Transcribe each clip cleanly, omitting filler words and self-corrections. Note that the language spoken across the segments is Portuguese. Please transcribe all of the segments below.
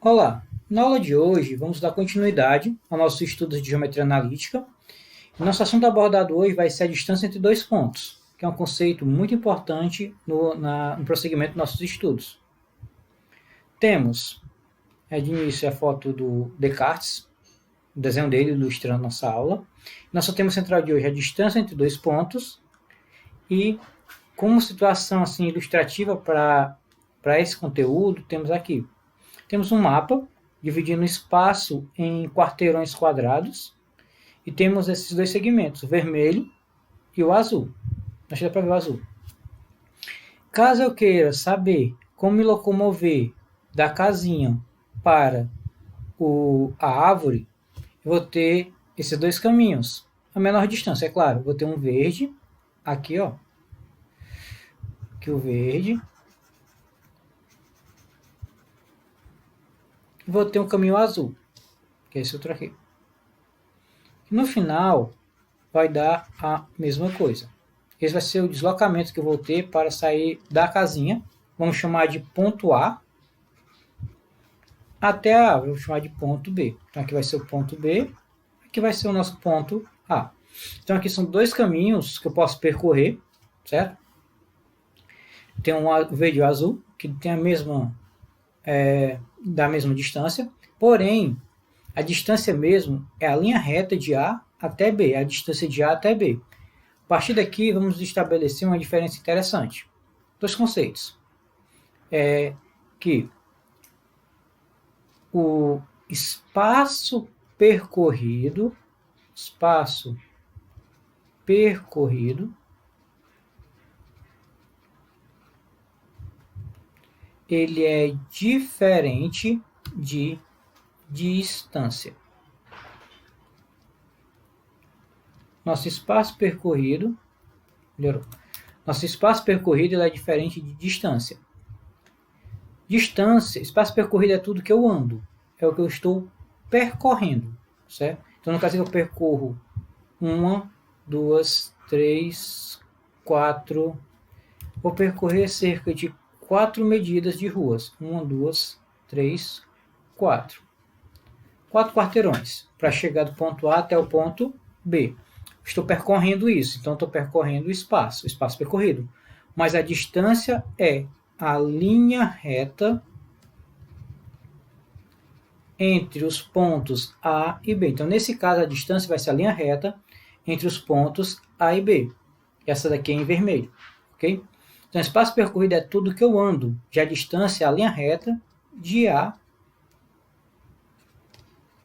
Olá, na aula de hoje vamos dar continuidade ao nosso estudo de geometria analítica. Nosso assunto abordado hoje vai ser a distância entre dois pontos, que é um conceito muito importante no prosseguimento dos nossos estudos. Temos, de início, a foto do Descartes, o desenho dele ilustrando nossa aula. Nosso tema central de hoje é a distância entre dois pontos e, como situação assim, ilustrativa para esse conteúdo, temos aqui. Temos um mapa dividindo o espaço em quarteirões quadrados e temos esses dois segmentos, o vermelho e o azul. Acho que dá para ver o azul. Caso eu queira saber como me locomover da casinha para a árvore, eu vou ter esses dois caminhos. A menor distância, é claro. Vou ter um verde, aqui ó, aqui o verde. Vou ter um caminho azul, que é esse outro aqui. No final, vai dar a mesma coisa. Esse vai ser o deslocamento que eu vou ter para sair da casinha. Vamos chamar de ponto A até a árvore. Vamos chamar de ponto B. Então aqui vai ser o ponto B, aqui vai ser o nosso ponto A. Então aqui são dois caminhos que eu posso percorrer, certo? Tem um verde e o azul, que tem a mesma, da mesma distância, porém, a distância mesmo é a linha reta de A até B, a distância de A até B. A partir daqui, vamos estabelecer uma diferença interessante. Dois conceitos. Que o espaço percorrido, ele é diferente de distância. Nosso espaço percorrido, melhorou. Nosso espaço percorrido é diferente de distância. Distância, espaço percorrido é tudo que eu ando, é o que eu estou percorrendo, certo? Então, no caso, eu percorro 1, 2, 3, 4. Vou percorrer cerca de 4 medidas de ruas. 1, 2, 3, 4. 4 quarteirões para chegar do ponto A até o ponto B. Estou percorrendo isso, então estou percorrendo o espaço percorrido. Mas a distância é a linha reta entre os pontos A e B. Então, nesse caso, a distância vai ser a linha reta entre os pontos A e B. Essa daqui é em vermelho, ok? Então, espaço percorrido é tudo que eu ando. Já a distância é a linha reta de A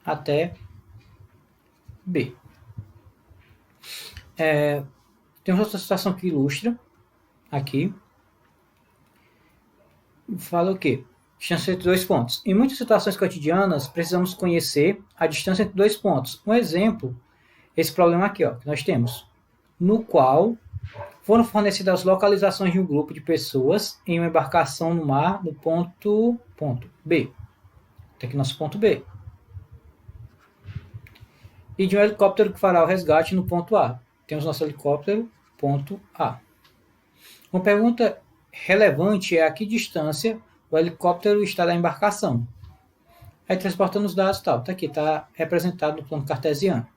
até B. Tem outra situação que ilustra aqui. Fala o quê? Distância entre dois pontos. Em muitas situações cotidianas, precisamos conhecer a distância entre dois pontos. Um exemplo, esse problema aqui, ó, que nós temos, no qual foram fornecidas as localizações de um grupo de pessoas em uma embarcação no mar no ponto B. Tem aqui nosso ponto B. E de um helicóptero que fará o resgate no ponto A. Temos nosso helicóptero, ponto A. Uma pergunta relevante é a que distância o helicóptero está da embarcação. Aí transportando os dados, tal. Tá aqui, está representado no plano cartesiano.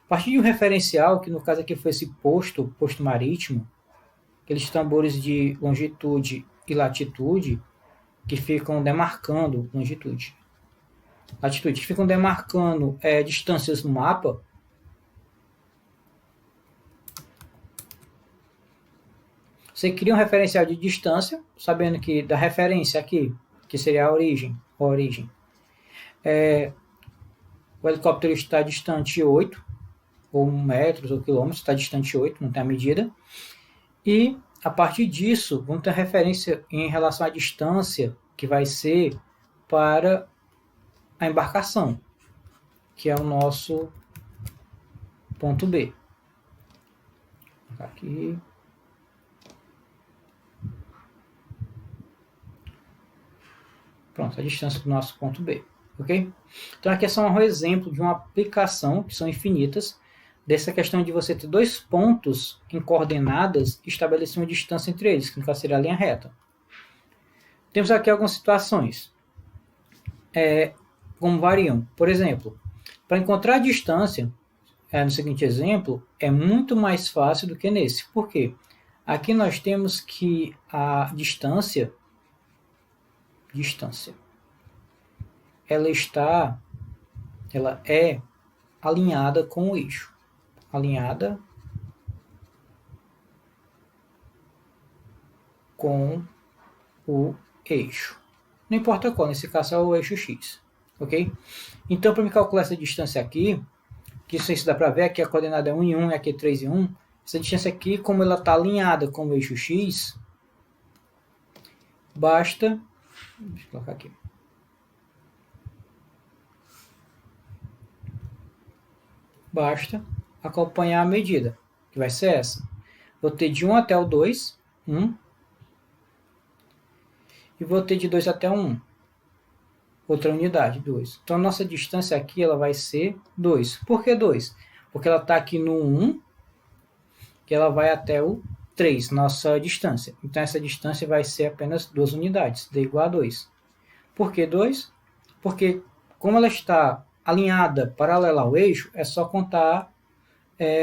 A partir de um referencial, que no caso aqui foi esse posto marítimo, aqueles tambores de longitude e latitude que ficam demarcando latitude, que ficam demarcando distâncias no mapa. Você cria um referencial de distância, sabendo que da referência aqui, que seria a origem. O helicóptero está distante 8, ou metros, ou quilômetros, está distante 8, não tem a medida. E, a partir disso, vamos ter referência em relação à distância que vai ser para a embarcação, que é o nosso ponto B. Aqui. Pronto, a distância do nosso ponto B. Ok? Então, aqui é só um exemplo de uma aplicação, que são infinitas, dessa questão de você ter dois pontos em coordenadas e estabelecer uma distância entre eles, que no caso seria a linha reta. Temos aqui algumas situações. como variam. Por exemplo, para encontrar a distância, no seguinte exemplo, é muito mais fácil do que nesse. Por quê? Aqui nós temos que a distância, ela é alinhada com o eixo. Alinhada com o eixo. Não importa qual, nesse caso é o eixo X. Ok? Então, para me calcular essa distância aqui, que isso dá para ver, aqui a coordenada é 1 em 1 e aqui é 3 em 1. Essa distância aqui, como ela está alinhada com o eixo X, basta... Deixa eu colocar aqui. Basta acompanhar a medida, que vai ser essa. Vou ter de 1 até o 2, 1. E vou ter de 2 até o 1. Outra unidade, 2. Então, a nossa distância aqui ela vai ser 2. Por que 2? Porque ela está aqui no 1, que ela vai até o 3, nossa distância. Então, essa distância vai ser apenas 2 unidades, d igual a 2. Por que 2? Porque, como ela está alinhada paralela ao eixo, é só contar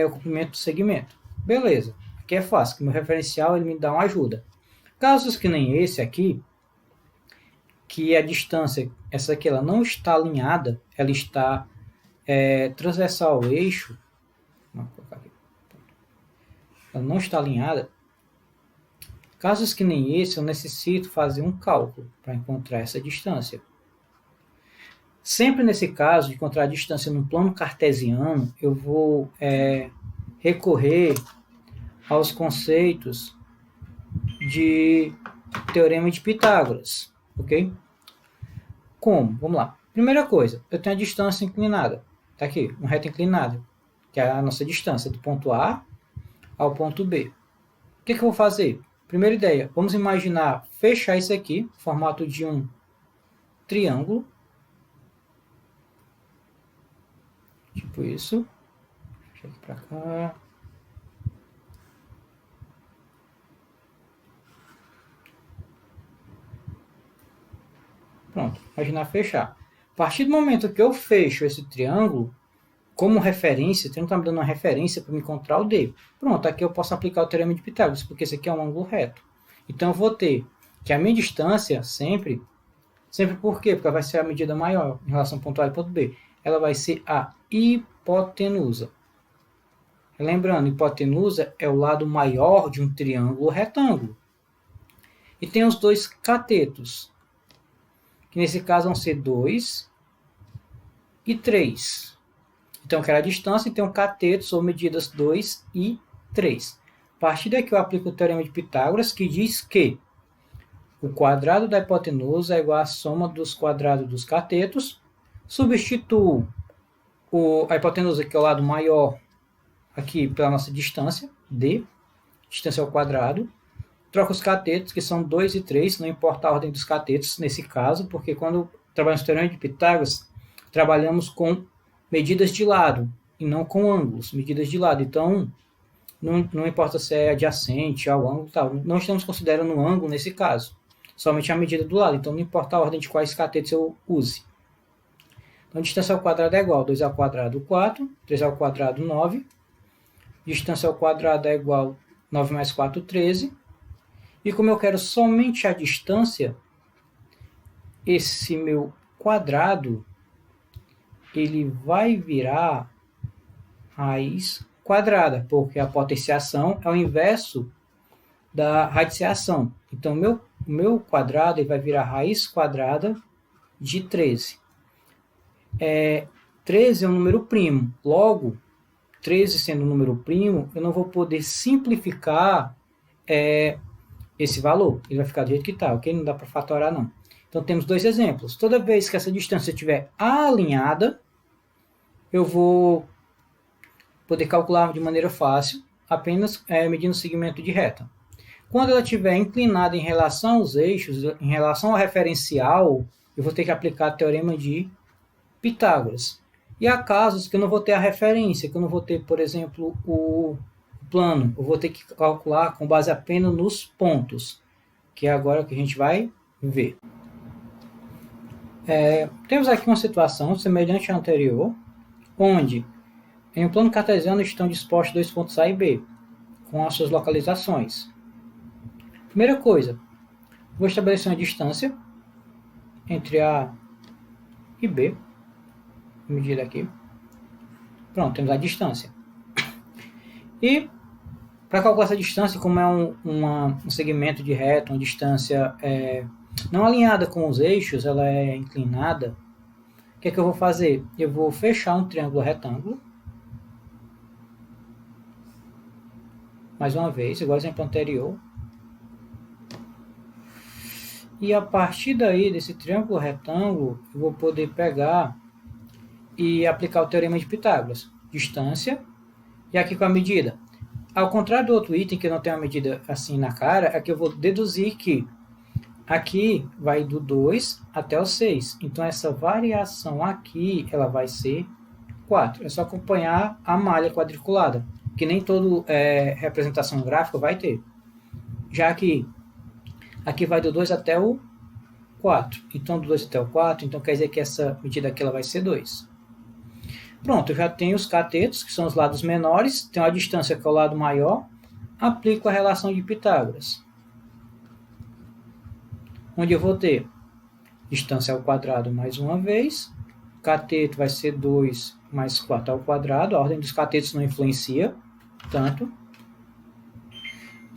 o comprimento do segmento. Beleza, aqui é fácil, que meu referencial ele me dá uma ajuda. Casos que nem esse aqui, que a distância, essa aqui, ela não está alinhada, ela está transversal ao eixo, ela não está alinhada, casos que nem esse, eu necessito fazer um cálculo para encontrar essa distância. Sempre nesse caso, de encontrar a distância num plano cartesiano, eu vou recorrer aos conceitos de teorema de Pitágoras, ok? Como? Vamos lá. Primeira coisa, eu tenho a distância inclinada. Está aqui, uma reta inclinada, que é a nossa distância do ponto A ao ponto B. O que eu vou fazer? Primeira ideia, vamos imaginar fechar isso aqui, formato de um triângulo. Tipo isso. Deixa aqui para cá. Pronto, imaginar fechar. A partir do momento que eu fecho esse triângulo, como referência, o triângulo está me dando uma referência para me encontrar o D. Pronto, aqui eu posso aplicar o teorema de Pitágoras, porque esse aqui é um ângulo reto. Então, eu vou ter que a minha distância sempre por quê? Porque ela vai ser a medida maior em relação ao ponto A e ponto B. Ela vai ser a hipotenusa. Lembrando, hipotenusa é o lado maior de um triângulo retângulo. E tem os dois catetos, que nesse caso vão ser 2 e 3. Então, eu quero a distância e tenho catetos ou medidas 2 e 3. A partir daqui eu aplico o teorema de Pitágoras, que diz que o quadrado da hipotenusa é igual à soma dos quadrados dos catetos. Substituo a hipotenusa, que é o lado maior, aqui pela nossa distância, D, distância ao quadrado. Troco os catetos, que são 2 e 3, não importa a ordem dos catetos nesse caso, porque quando trabalhamos no teorema de Pitágoras, trabalhamos com medidas de lado e não com ângulos, medidas de lado. Então, não importa se é adjacente ao ângulo, tal. Não estamos considerando um ângulo nesse caso, somente a medida do lado. Então, não importa a ordem de quais catetos eu use. Então, a distância ao quadrado é igual a 2 ao quadrado 4, 3 ao quadrado 9. Distância ao quadrado é igual a 9 mais 4, 13. E como eu quero somente a distância, esse meu quadrado, ele vai virar raiz quadrada, porque a potenciação é o inverso da radiciação. Então, meu quadrado ele vai virar raiz quadrada de 13. 13 é um número primo. Logo, 13 sendo um número primo, eu não vou poder simplificar esse valor. Ele vai ficar do jeito que está, ok? Não dá para fatorar, não. Então, temos dois exemplos. Toda vez que essa distância estiver alinhada, eu vou poder calcular de maneira fácil, apenas medindo o segmento de reta. Quando ela estiver inclinada em relação aos eixos, em relação ao referencial, eu vou ter que aplicar o teorema de Pitágoras. E há casos que eu não vou ter a referência, que eu não vou ter, por exemplo, o plano. Eu vou ter que calcular com base apenas nos pontos, que é agora que a gente vai ver. Temos aqui uma situação semelhante à anterior, onde em um plano cartesiano estão dispostos dois pontos A e B, com as suas localizações. Primeira coisa, vou estabelecer uma distância entre A e B, vou medir aqui. Pronto, temos a distância. E para calcular essa distância, como é um segmento de reto, uma distância não alinhada com os eixos, ela é inclinada, o que é que eu vou fazer? Eu vou fechar um triângulo retângulo, mais uma vez, igual ao exemplo anterior. E a partir daí, desse triângulo retângulo, eu vou poder pegar e aplicar o teorema de Pitágoras. Distância, e aqui com a medida. Ao contrário do outro item, que não tem uma medida assim na cara, é que eu vou deduzir que aqui vai do 2 até o 6. Então, essa variação aqui, ela vai ser 4. É só acompanhar a malha quadriculada, que nem toda representação gráfica vai ter. Já que aqui vai do 2 até o 4. Então, do 2 até o 4, então quer dizer que essa medida aqui ela vai ser 2. Pronto, eu já tenho os catetos, que são os lados menores, tenho a distância que é o lado maior, aplico a relação de Pitágoras, onde eu vou ter distância ao quadrado mais uma vez, cateto vai ser 2 mais 4 ao quadrado, a ordem dos catetos não influencia tanto,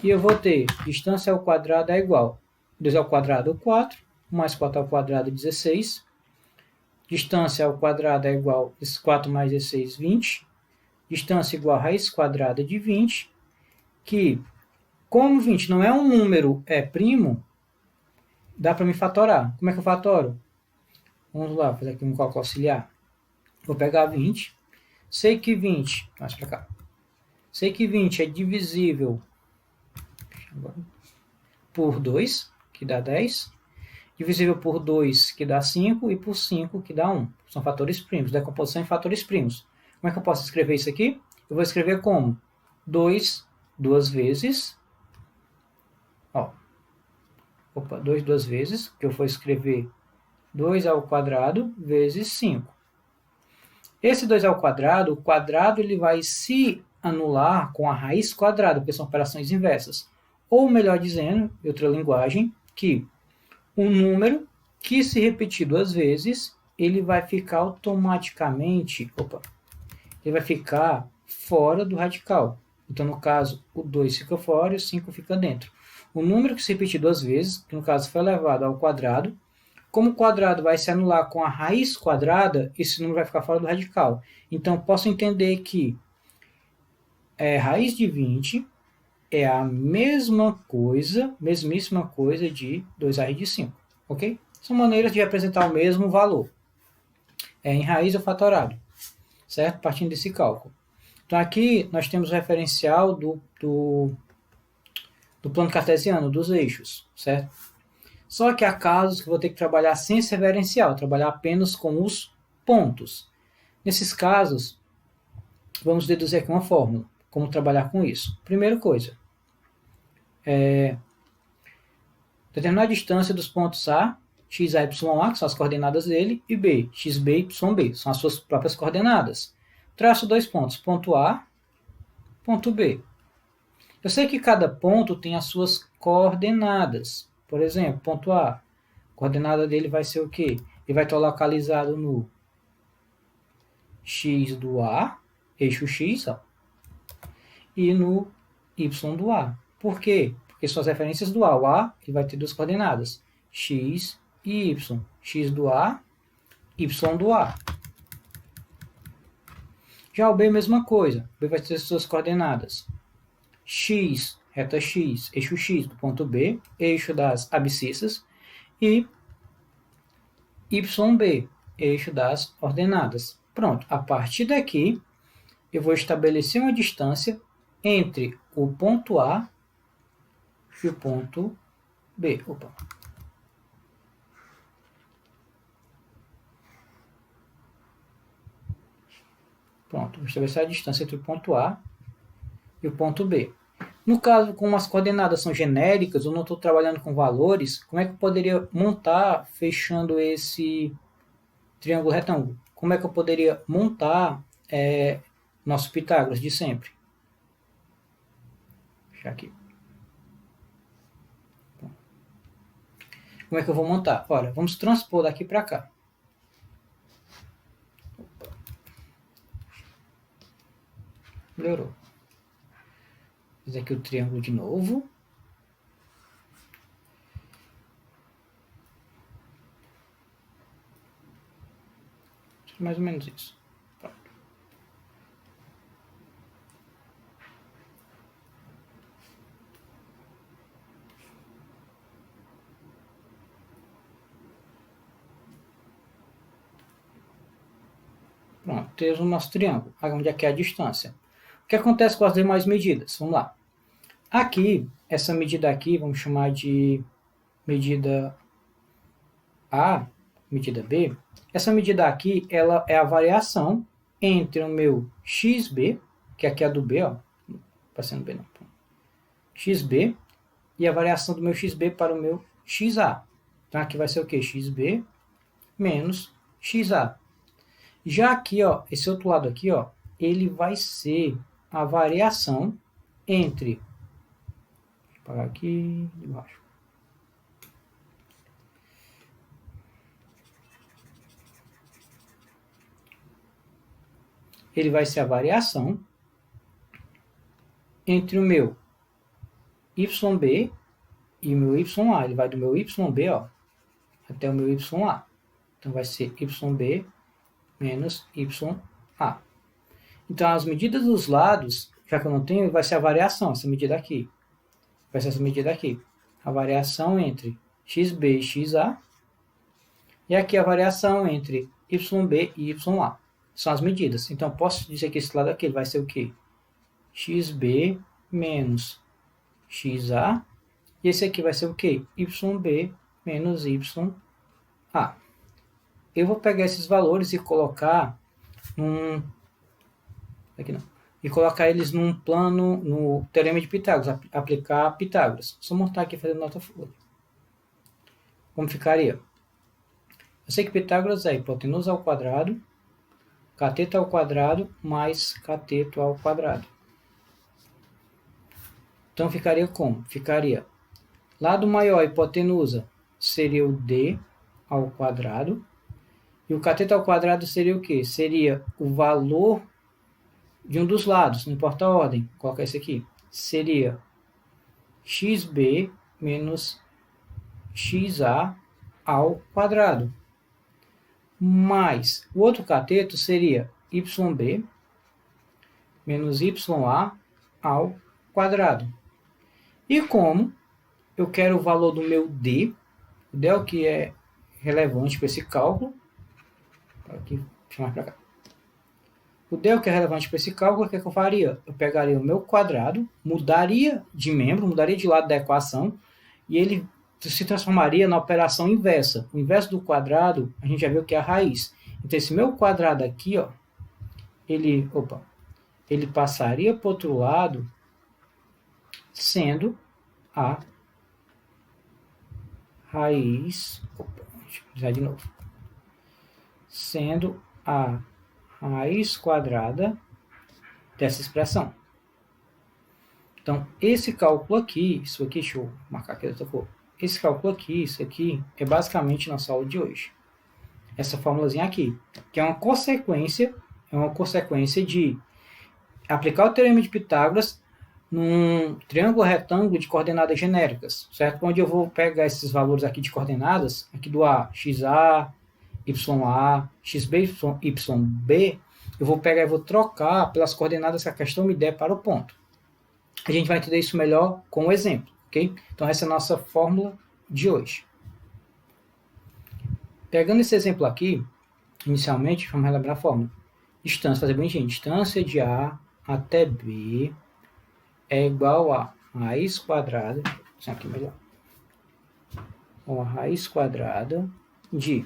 e eu vou ter distância ao quadrado é igual 2 ao quadrado 4, mais 4 ao quadrado 16, distância ao quadrado é igual a 4 mais 16, 20, distância igual a raiz quadrada de 20, que, como 20 não é um número primo, dá para me fatorar. Como é que eu fatoro? Vamos lá, fazer aqui um cálculo auxiliar. Vou pegar 20, sei que 20, mais para cá, sei que 20 é divisível por 2, que dá 10, divisível por 2, que dá 5, e por 5, que dá 1. São fatores primos, decomposição em fatores primos. Como é que eu posso escrever isso aqui? Eu vou escrever como 2 duas vezes, 2 duas vezes, que eu vou escrever 2 ao quadrado vezes 5. Esse 2 ao quadrado, o quadrado ele vai se anular com a raiz quadrada, porque são operações inversas. Ou melhor dizendo, em outra linguagem, que um número que se repetir duas vezes, ele vai ficar automaticamente, ele vai ficar fora do radical. Então, no caso, o 2 fica fora e o 5 fica dentro. O número que se repetir duas vezes, que no caso foi elevado ao quadrado, como o quadrado vai se anular com a raiz quadrada, esse número vai ficar fora do radical. Então, posso entender que raiz de 20 é a mesma coisa, mesmíssima coisa de 2 raiz de 5. Ok? São maneiras de representar o mesmo valor. Em raiz ou fatorado. Certo? Partindo desse cálculo. Então, aqui nós temos o referencial do plano cartesiano, dos eixos. Certo? Só que há casos que vou ter que trabalhar sem esse referencial, trabalhar apenas com os pontos. Nesses casos, vamos deduzir aqui uma fórmula. Como trabalhar com isso? Primeira coisa, determinar a distância dos pontos A, x, a, y, a, que são as coordenadas dele, e B, x, b, y, b, são as suas próprias coordenadas. Traço dois pontos, ponto A, ponto B. Eu sei que cada ponto tem as suas coordenadas. Por exemplo, ponto A, a coordenada dele vai ser o quê? Ele vai estar localizado no x do A, eixo x, e no y do A. Por quê? Porque são as referências do A. O A ele vai ter duas coordenadas, x e y. X do A, y do A. Já o B, mesma coisa. O B vai ter suas coordenadas. X, reta x, eixo x do ponto B, eixo das abscissas, e YB, eixo das ordenadas. Pronto, a partir daqui, eu vou estabelecer uma distância entre o ponto A e o ponto B. Pronto, vou estabelecer a distância entre o ponto A e o ponto B. No caso, como as coordenadas são genéricas, eu não estou trabalhando com valores, como é que eu poderia montar fechando esse triângulo retângulo? Como é que eu poderia montar nosso Pitágoras de sempre? Vou fechar aqui. Como é que eu vou montar? Olha, vamos transpor daqui para cá. Melhorou. Fiz aqui o triângulo de novo. Mais ou menos isso. Pronto. Pronto, temos o nosso triângulo. Onde é que é a distância? O que acontece com as demais medidas? Vamos lá. Aqui, essa medida aqui, vamos chamar de medida A, medida B. Essa medida aqui, ela é a variação entre o meu XB, que aqui é a do B, ó, passando B não, XB, e a variação do meu XB para o meu XA. Então aqui vai ser o quê? XB menos XA. Já aqui, ó, esse outro lado aqui, ó, ele vai ser a variação entre, vou apagar aqui de baixo, ele vai ser a variação entre o meu YB e o meu YA. Ele vai do meu YB, ó, até o meu YA. Então vai ser YB menos YA. Então as medidas dos lados, já que eu não tenho, vai ser a variação, essa medida aqui. Vai ser essa medida aqui. A variação entre XB e XA. E aqui a variação entre YB e YA. São as medidas. Então eu posso dizer que esse lado aqui vai ser o quê? XB menos XA. E esse aqui vai ser o quê? YB menos YA. Eu vou pegar esses valores e colocar aqui não. E colocar eles num plano, no teorema de Pitágoras, aplicar Pitágoras. Só montar aqui fazendo nota folha. Como ficaria? Eu sei que Pitágoras é hipotenusa ao quadrado, cateto ao quadrado, mais cateto ao quadrado. Então ficaria como? Ficaria lado maior, hipotenusa, seria o D ao quadrado. E o cateto ao quadrado seria o quê? Seria o valor de um dos lados, não importa a ordem. Vou colocar esse aqui. Seria XB menos XA ao quadrado. Mais o outro cateto seria YB menos YA ao quadrado. E como eu quero o valor do meu D, o D é o que é relevante para esse cálculo. Aqui, chamar para cá. O D é o que é relevante para esse cálculo, o que eu faria? Eu pegaria o meu quadrado, mudaria de membro, mudaria de lado da equação, e ele se transformaria na operação inversa. O inverso do quadrado, a gente já viu que é a raiz. Então, esse meu quadrado aqui, ó, ele passaria para o outro lado, sendo a raiz... deixa eu usar de novo. Sendo a raiz quadrada dessa expressão. Então, esse cálculo aqui, isso aqui, deixa eu marcar aqui outra cor. Esse cálculo aqui, isso aqui, é basicamente nossa aula de hoje. Essa formulazinha aqui, que é uma consequência de aplicar o teorema de Pitágoras num triângulo retângulo de coordenadas genéricas, certo? Onde eu vou pegar esses valores aqui de coordenadas, aqui do A, XA, YA, XB, YB, eu vou pegar e vou trocar pelas coordenadas que a questão me der para o ponto. A gente vai entender isso melhor com um exemplo, ok? Então essa é a nossa fórmula de hoje. Pegando esse exemplo aqui, inicialmente, vamos relembrar a fórmula. Distância, fazer bonitinho, distância de A até B é igual a raiz quadrada, isso aqui melhor, a raiz quadrada de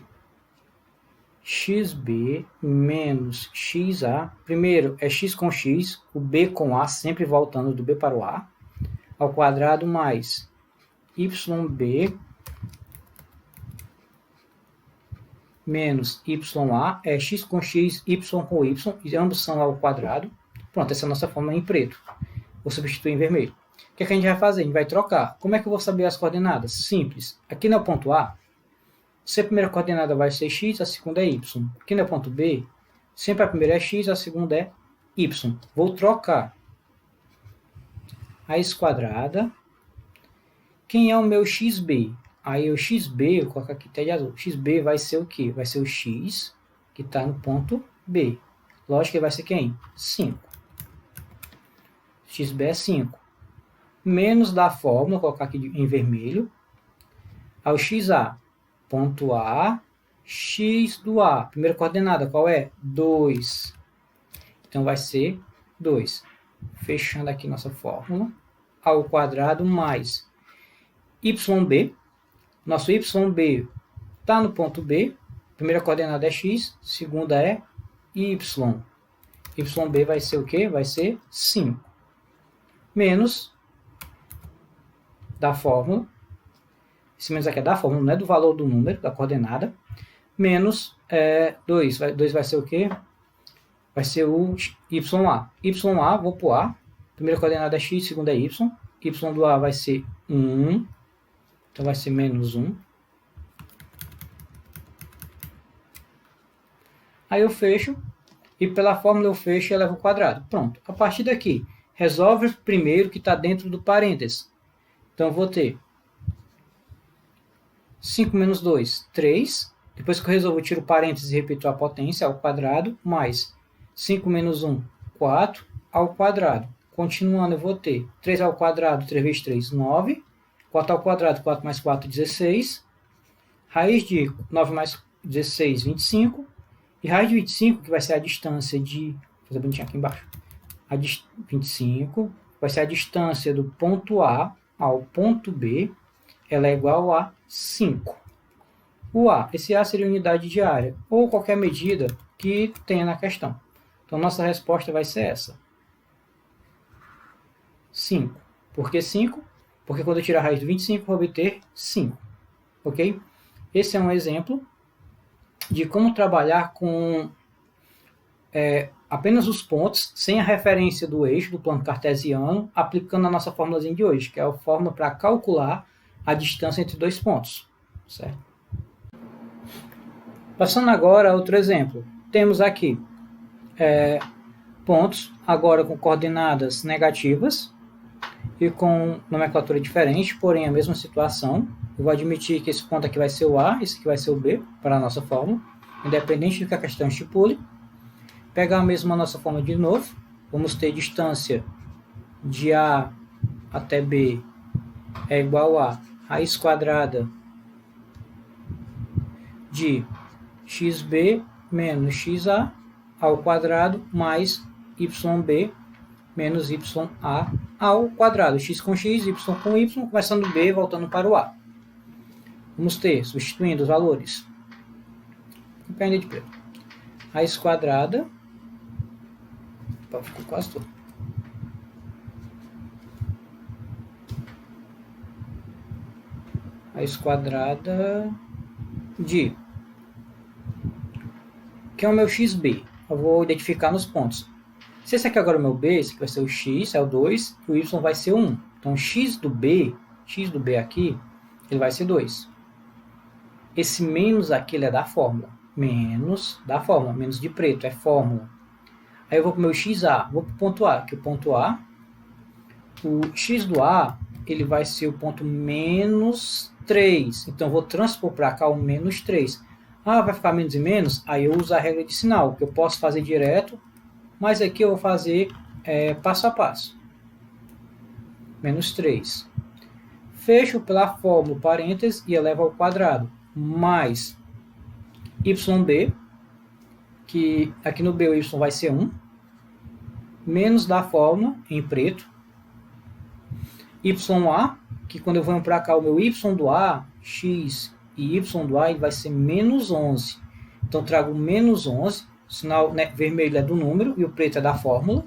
XB menos XA. Primeiro é X com X, o B com A, sempre voltando do B para o A. ao quadrado mais yb menos ya é x com x, y com y, e ambos são ao quadrado. Pronto, essa é a nossa fórmula em preto. Vou substituir em vermelho. O que é que a gente vai fazer? A gente vai trocar. Como é que eu vou saber as coordenadas? Simples. Aqui no ponto A, se a primeira coordenada vai ser x, a segunda é y. Aqui no ponto B, sempre a primeira é x, a segunda é y. Vou trocar. Raiz quadrada. Quem é o meu xb? Aí o xb, vou colocar aqui até de azul. Xb vai ser o quê? Vai ser o x, que está no ponto B. Lógico que vai ser quem? 5. Xb é 5. Menos da fórmula, vou colocar aqui em vermelho, ao xa. Ponto A, x do A. Primeira coordenada, qual é? 2. Então, vai ser 2. Fechando aqui nossa fórmula. Ao quadrado mais yb. Nosso yb está no ponto B. Primeira coordenada é x, segunda é y. Yb vai ser o quê? Vai ser 5. Menos da fórmula. Esse menos aqui é da fórmula, não é do valor do número, da coordenada. Menos 2. 2 vai ser o quê? Vai ser o ya. Ya, vou para o A. Primeira coordenada é x, segunda é y. Y do A vai ser 1. Então, vai ser menos 1. Aí eu fecho. E pela fórmula eu fecho e elevo ao quadrado. Pronto. A partir daqui, resolve primeiro que está dentro do parênteses. Então, eu vou ter 5 menos 2, 3. Depois que eu resolvo, eu tiro o parênteses e repito a potência ao quadrado. Mais 5 menos 1, 4 ao quadrado. Continuando, eu vou ter 3 ao quadrado, 3 vezes 3, 9. 4 ao quadrado, 4 mais 4, 16. Raiz de 9 mais 16, 25. E raiz de 25, que vai ser a distância de... Vou fazer bonitinho aqui embaixo. 25 vai ser a distância do ponto A ao ponto B. Ela é igual a 5. O A, esse A seria unidade de área, ou qualquer medida que tenha na questão. Então, nossa resposta vai ser essa. 5. Por que 5? Porque quando eu tirar a raiz de 25, eu vou obter 5. Ok? Esse é um exemplo de como trabalhar com apenas os pontos, sem a referência do eixo, do plano cartesiano, aplicando a nossa fórmulazinha de hoje, que é a fórmula para calcular a distância entre dois pontos. Certo? Passando agora a outro exemplo. Temos aqui pontos, agora com coordenadas negativas e com nomenclatura diferente, porém a mesma situação. Eu vou admitir que esse ponto aqui vai ser o A, esse aqui vai ser o B, para a nossa fórmula, independente do que a questão estipule. Pegar a mesma nossa fórmula de novo, vamos ter distância de A até B é igual a raiz quadrada de xb menos xa ao quadrado mais yb menos ya ao quadrado. X com x, y com y, começando B, voltando para o A. Vamos ter, substituindo os valores. Compreende de preto. Raiz quadrada. Opa, ficou quase tudo. Raiz quadrada de... que é o meu xb. Eu vou identificar nos pontos. Se esse aqui agora é o meu b, esse aqui vai ser o x, é o 2, e o y vai ser 1. Então, x do b aqui, ele vai ser 2. Esse menos aqui, ele é da fórmula. Menos da fórmula, menos de preto, é fórmula. Aí eu vou para o meu xa, vou para o ponto A, que o ponto A, o x do A, ele vai ser o ponto menos 3. Então, eu vou transpor para cá o menos 3. Ah, vai ficar menos e menos? Aí eu uso a regra de sinal, que eu posso fazer direto, mas aqui eu vou fazer passo a passo. Menos 3. Fecho pela fórmula parênteses e elevo ao quadrado. Mais yb, que aqui no B o y vai ser 1. Menos da fórmula, em preto. Ya, que quando eu venho para cá, o meu y do A, x e y do A, ele vai ser menos 11. Então, trago menos 11. O sinal vermelho é do número e o preto é da fórmula.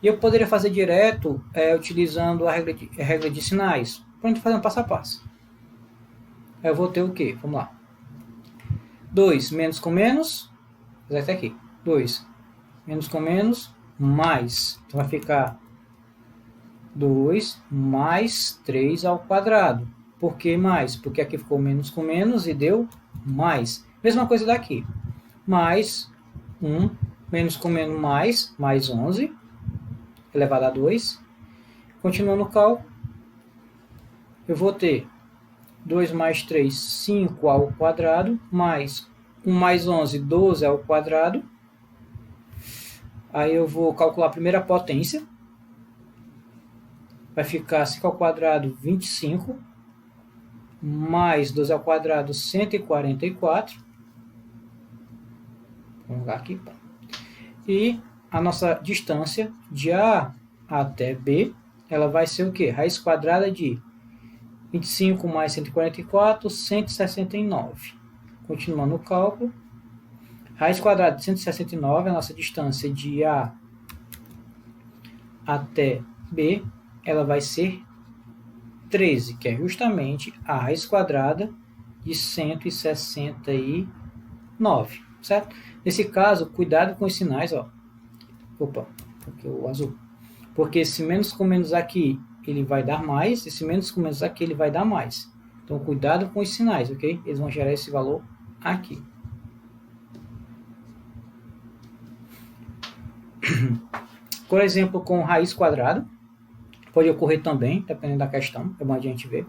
E eu poderia fazer direto utilizando a regra de sinais. Pronto, fazendo passo a passo. Aí eu vou ter o quê? Vamos lá. 2 menos com menos, até aqui. 2 menos com menos, mais. Então vai ficar 2 mais 3 ao quadrado. Por que mais? Porque aqui ficou menos com menos e deu mais. Mesma coisa daqui. Mais 1, menos com menos mais 11, elevado a 2. Continuando o cálculo, eu vou ter 2 mais 3, 5 ao quadrado, mais 1 mais 11, 12 ao quadrado. Aí eu vou calcular a primeira potência. Vai ficar 5 ao quadrado, 25, mais 12 ao quadrado, 144. Vamos lá aqui. E a nossa distância de A até B, ela vai ser o quê? Raiz quadrada de 25 mais 144, 169. Continuando o cálculo. Raiz quadrada de 169, a nossa distância de A até B, ela vai ser 13, que é justamente a raiz quadrada de 169, certo? Nesse caso, cuidado com os sinais, ó. Opa, porque o azul. Porque esse menos com menos aqui, ele vai dar mais, esse menos com menos aqui, ele vai dar mais. Então, cuidado com os sinais, ok? Eles vão gerar esse valor aqui. Por exemplo, com raiz quadrada, pode ocorrer também, dependendo da questão, é bom a gente ver.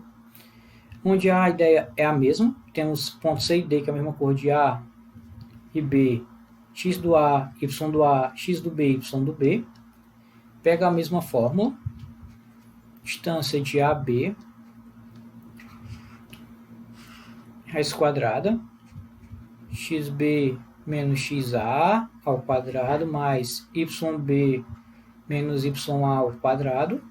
Onde a ideia é a mesma, temos pontos C e D, que é a mesma cor de A e B, x do A, y do A, x do B, y do B. Pega a mesma fórmula, distância de AB, raiz quadrada, xb menos xa ao quadrado, mais yb menos ya ao quadrado.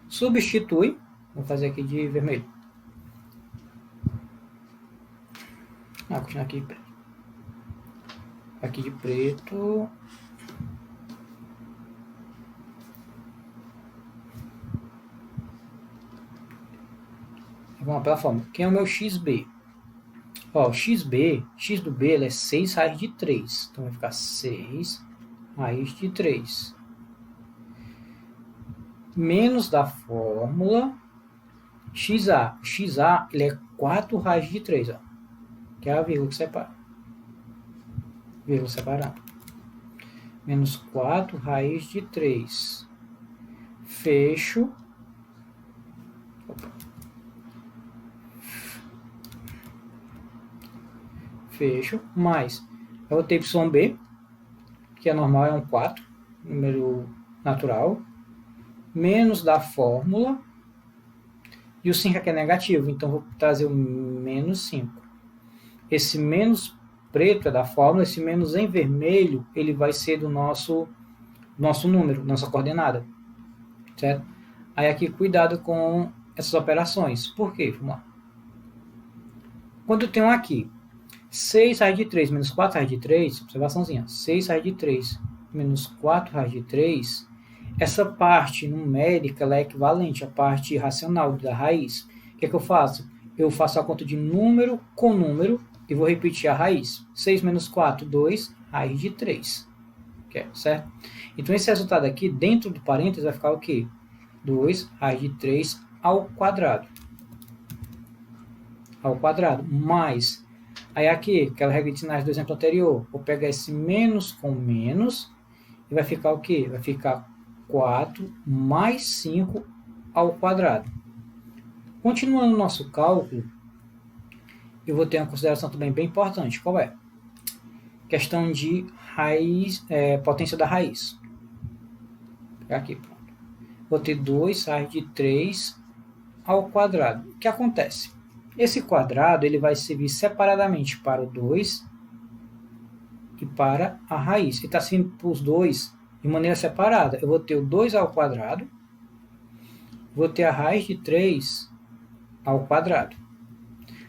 Substitui, vou fazer aqui de vermelho. Vou continuar aqui. Aqui de preto. Vamos lá pela forma. Quem é o meu xb? Ó, xb, x do b, ele é 6 raiz de 3. Então vai ficar 6 raiz de 3. Menos da fórmula xa. xa, ele é 4 raiz de 3. Ó, que é a vírgula que separa. Vírgula separada. Menos 4 raiz de 3. Fecho. Opa. Fecho, mais eu vou ter yb, que é normal, é um 4, número natural, menos da fórmula, e o 5 aqui é negativo, então vou trazer o menos 5. Esse menos preto é da fórmula, esse menos em vermelho, ele vai ser do nosso número, nossa coordenada, certo? Aí aqui, cuidado com essas operações. Por quê? Vamos lá. Quando eu tenho aqui 6 raiz de 3 menos 4 raiz de 3, observaçãozinha, 6 raiz de 3 menos 4 raiz de 3, essa parte numérica ela é equivalente à parte racional da raiz. O que é que eu faço? Eu faço a conta de número com número e vou repetir a raiz. 6 menos 4, 2, raiz de 3. Certo? Então esse resultado aqui, dentro do parênteses, vai ficar o quê? 2 raiz de 3 ao quadrado. Ao quadrado, mais... Aí aqui, aquela regra de sinais do exemplo anterior, vou pegar esse menos com menos e vai ficar o quê? Vai ficar 4 mais 5 ao quadrado. Continuando o nosso cálculo, eu vou ter uma consideração também bem importante. Qual é? Questão de raiz, potência da raiz. Vou pegar aqui, pronto. Vou ter 2 raiz de 3 ao quadrado. O que acontece? Esse quadrado ele vai servir separadamente para o 2 e para a raiz. Ele está servindo para os dois de maneira separada. Eu vou ter o 2 ao quadrado, vou ter a raiz de 3 ao quadrado.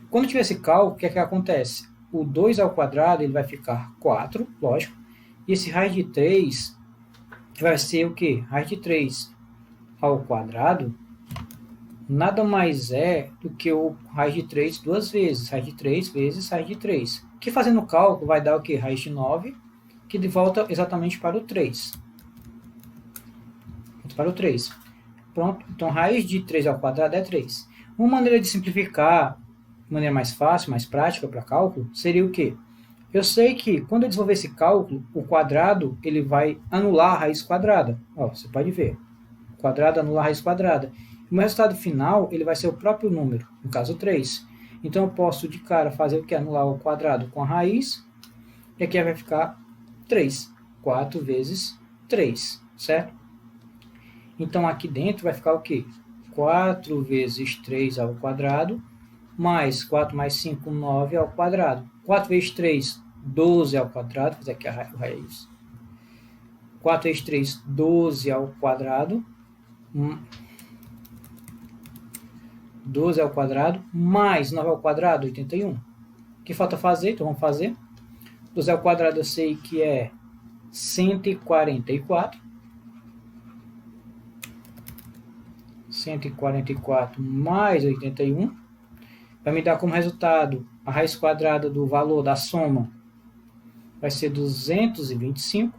Quando tiver esse cálculo, o que é que acontece? O 2 ao quadrado ele vai ficar 4, lógico, e esse raiz de 3 vai ser o quê? Raiz de 3 ao quadrado nada mais é do que o raiz de 3 duas vezes. Raiz de 3 vezes raiz de 3. Que fazendo o cálculo vai dar o quê? Raiz de 9, que volta exatamente para o 3. Para o 3. Pronto. Então, raiz de 3 ao quadrado é 3. Uma maneira de simplificar, de maneira mais fácil, mais prática para cálculo, seria o quê? Eu sei que quando eu desenvolver esse cálculo, o quadrado ele vai anular a raiz quadrada. Ó, você pode ver. O quadrado anula a raiz quadrada. O meu resultado final ele vai ser o próprio número, no caso 3. Então eu posso de cara fazer o que? Anular o quadrado com a raiz. E aqui vai ficar 3. 4 vezes 3, certo? Então aqui dentro vai ficar o quê? 4 vezes 3 ao quadrado, mais 4 mais 5, 9 ao quadrado. 4 vezes 3, 12 ao quadrado. Vou fazer aqui a raiz. 4 vezes 3, 12 ao quadrado. 12 ao quadrado, mais 9 ao quadrado, 81. O que falta fazer? Então vamos fazer. 12 ao quadrado eu sei que é 144. 144 mais 81. Vai me dar como resultado a raiz quadrada do valor da soma vai ser 225.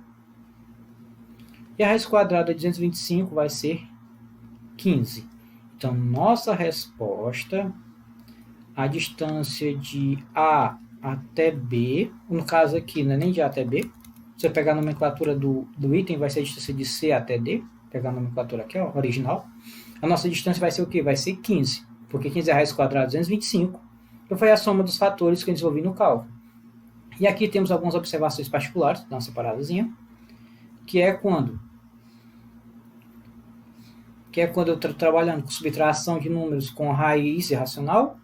E a raiz quadrada de 225 vai ser 15. Então, nossa resposta, a distância de A até B, no caso aqui não é nem de A até B, se você pegar a nomenclatura do item, vai ser a distância de C até D, pegar a nomenclatura aqui, ó, original, a nossa distância vai ser o quê? Vai ser 15, porque 15 é a raiz quadrada de 225, então foi a soma dos fatores que eu desenvolvi no cálculo. E aqui temos algumas observações particulares, dá uma separadazinha, que é quando eu estou trabalhando com subtração de números com raiz irracional.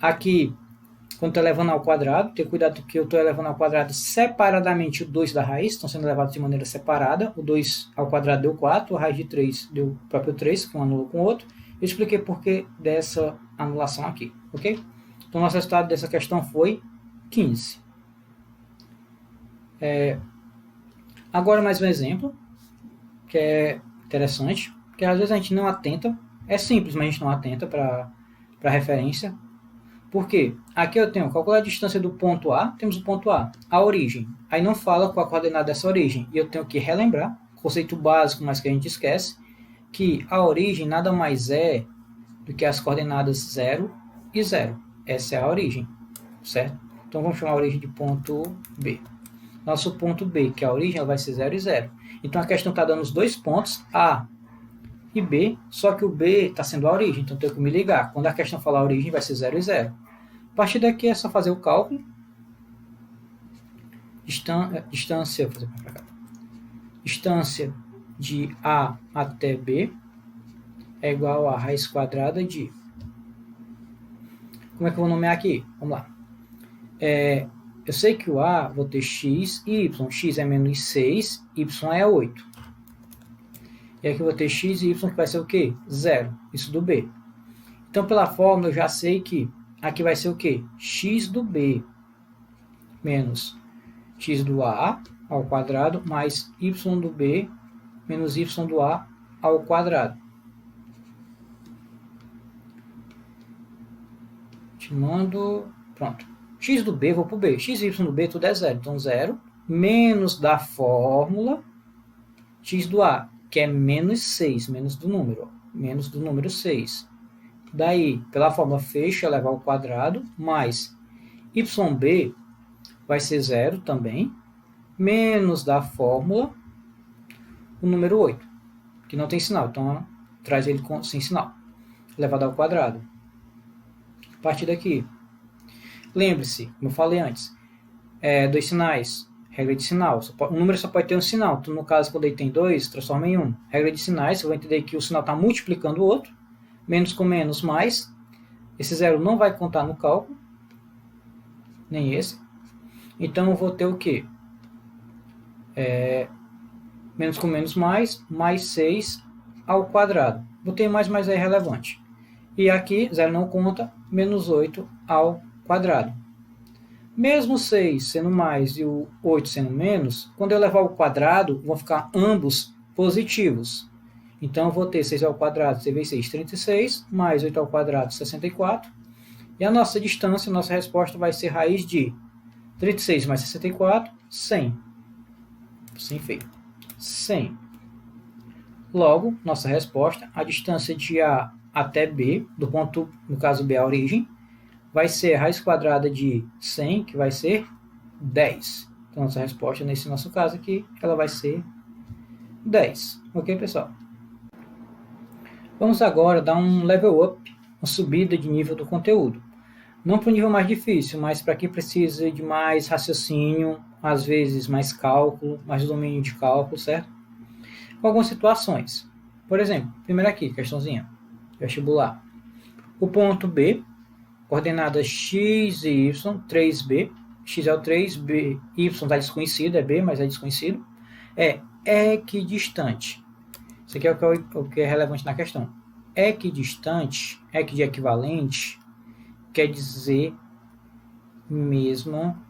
Aqui, quando estou elevando ao quadrado, ter cuidado que eu estou elevando ao quadrado separadamente o 2 da raiz, estão sendo levados de maneira separada. O 2 ao quadrado deu 4, a raiz de 3 deu o próprio 3, que um anula com o outro. Eu expliquei por que dessa anulação aqui, ok? Então, nosso resultado dessa questão foi 15. Agora, mais um exemplo, que é interessante. Porque às vezes a gente não atenta, é simples, mas a gente não atenta para a referência. Por quê? Aqui eu tenho calcular a distância do ponto A, temos o ponto A, a origem. Aí não fala com a coordenada dessa origem. E eu tenho que relembrar, conceito básico, mas que a gente esquece, que a origem nada mais é do que as coordenadas 0 e 0. Essa é a origem, certo? Então vamos chamar a origem de ponto B. Nosso ponto B, que é a origem, ela vai ser 0 e 0. Então a questão está dando os dois pontos, A e B, só que o B está sendo a origem, então tenho que me ligar. Quando a questão falar a origem, vai ser 0 e 0. A partir daqui é só fazer o cálculo. Distância de A até B é igual a raiz quadrada de... Como é que eu vou nomear aqui? Vamos lá. Eu sei que o A, vou ter x e y. X é menos 6, y é 8. E aqui eu vou ter x e y, que vai ser o quê? 0. Isso do B. Então, pela fórmula, eu já sei que aqui vai ser o quê? X do B menos x do A ao quadrado mais y do B menos y do A ao quadrado. Continuando. Pronto. X do B, vou para o B. X e y do B, tudo é 0. Então, 0 menos da fórmula x do A, que é menos 6, menos do número 6. Daí, pela fórmula fecha, levar ao quadrado, mais yb vai ser 0 também, menos da fórmula o número 8, que não tem sinal, então traz ele sem sinal, elevado ao quadrado. A partir daqui, lembre-se, como eu falei antes, dois sinais, regra de sinal. Um número só pode ter um sinal. Então, no caso, quando ele tem 2, transforma em 1. Regra de sinais, você vai entender que o sinal está multiplicando o outro. Menos com menos, mais. Esse 0 não vai contar no cálculo. Nem esse. Então, eu vou ter o quê? Menos com menos, mais 6 ao quadrado. Botei mais é irrelevante. E aqui, 0 não conta, menos 8 ao quadrado. Mesmo 6 sendo mais e o 8 sendo menos, quando eu levar ao quadrado, vão ficar ambos positivos. Então, eu vou ter 6 ao quadrado, 6 vezes 6, 36, mais 8 ao quadrado, 64. E a nossa distância, a nossa resposta vai ser raiz de 36 mais 64, 100. Sem feio. 100. Logo, nossa resposta, a distância de A até B, do ponto, no caso B, a origem, vai ser a raiz quadrada de 100, que vai ser 10. Então, nossa resposta, nesse nosso caso aqui, ela vai ser 10. Ok, pessoal? Vamos agora dar um level up, uma subida de nível do conteúdo. Não para o nível mais difícil, mas para quem precisa de mais raciocínio, às vezes mais cálculo, mais domínio de cálculo, certo? Com algumas situações. Por exemplo, primeiro aqui, questãozinha, vestibular. O ponto B, coordenadas x e y, 3b, x é o 3b, y está desconhecido, é b, mas é desconhecido, é equidistante. Isso aqui é o que é relevante na questão. Equidistante, equi de equivalente, quer dizer mesma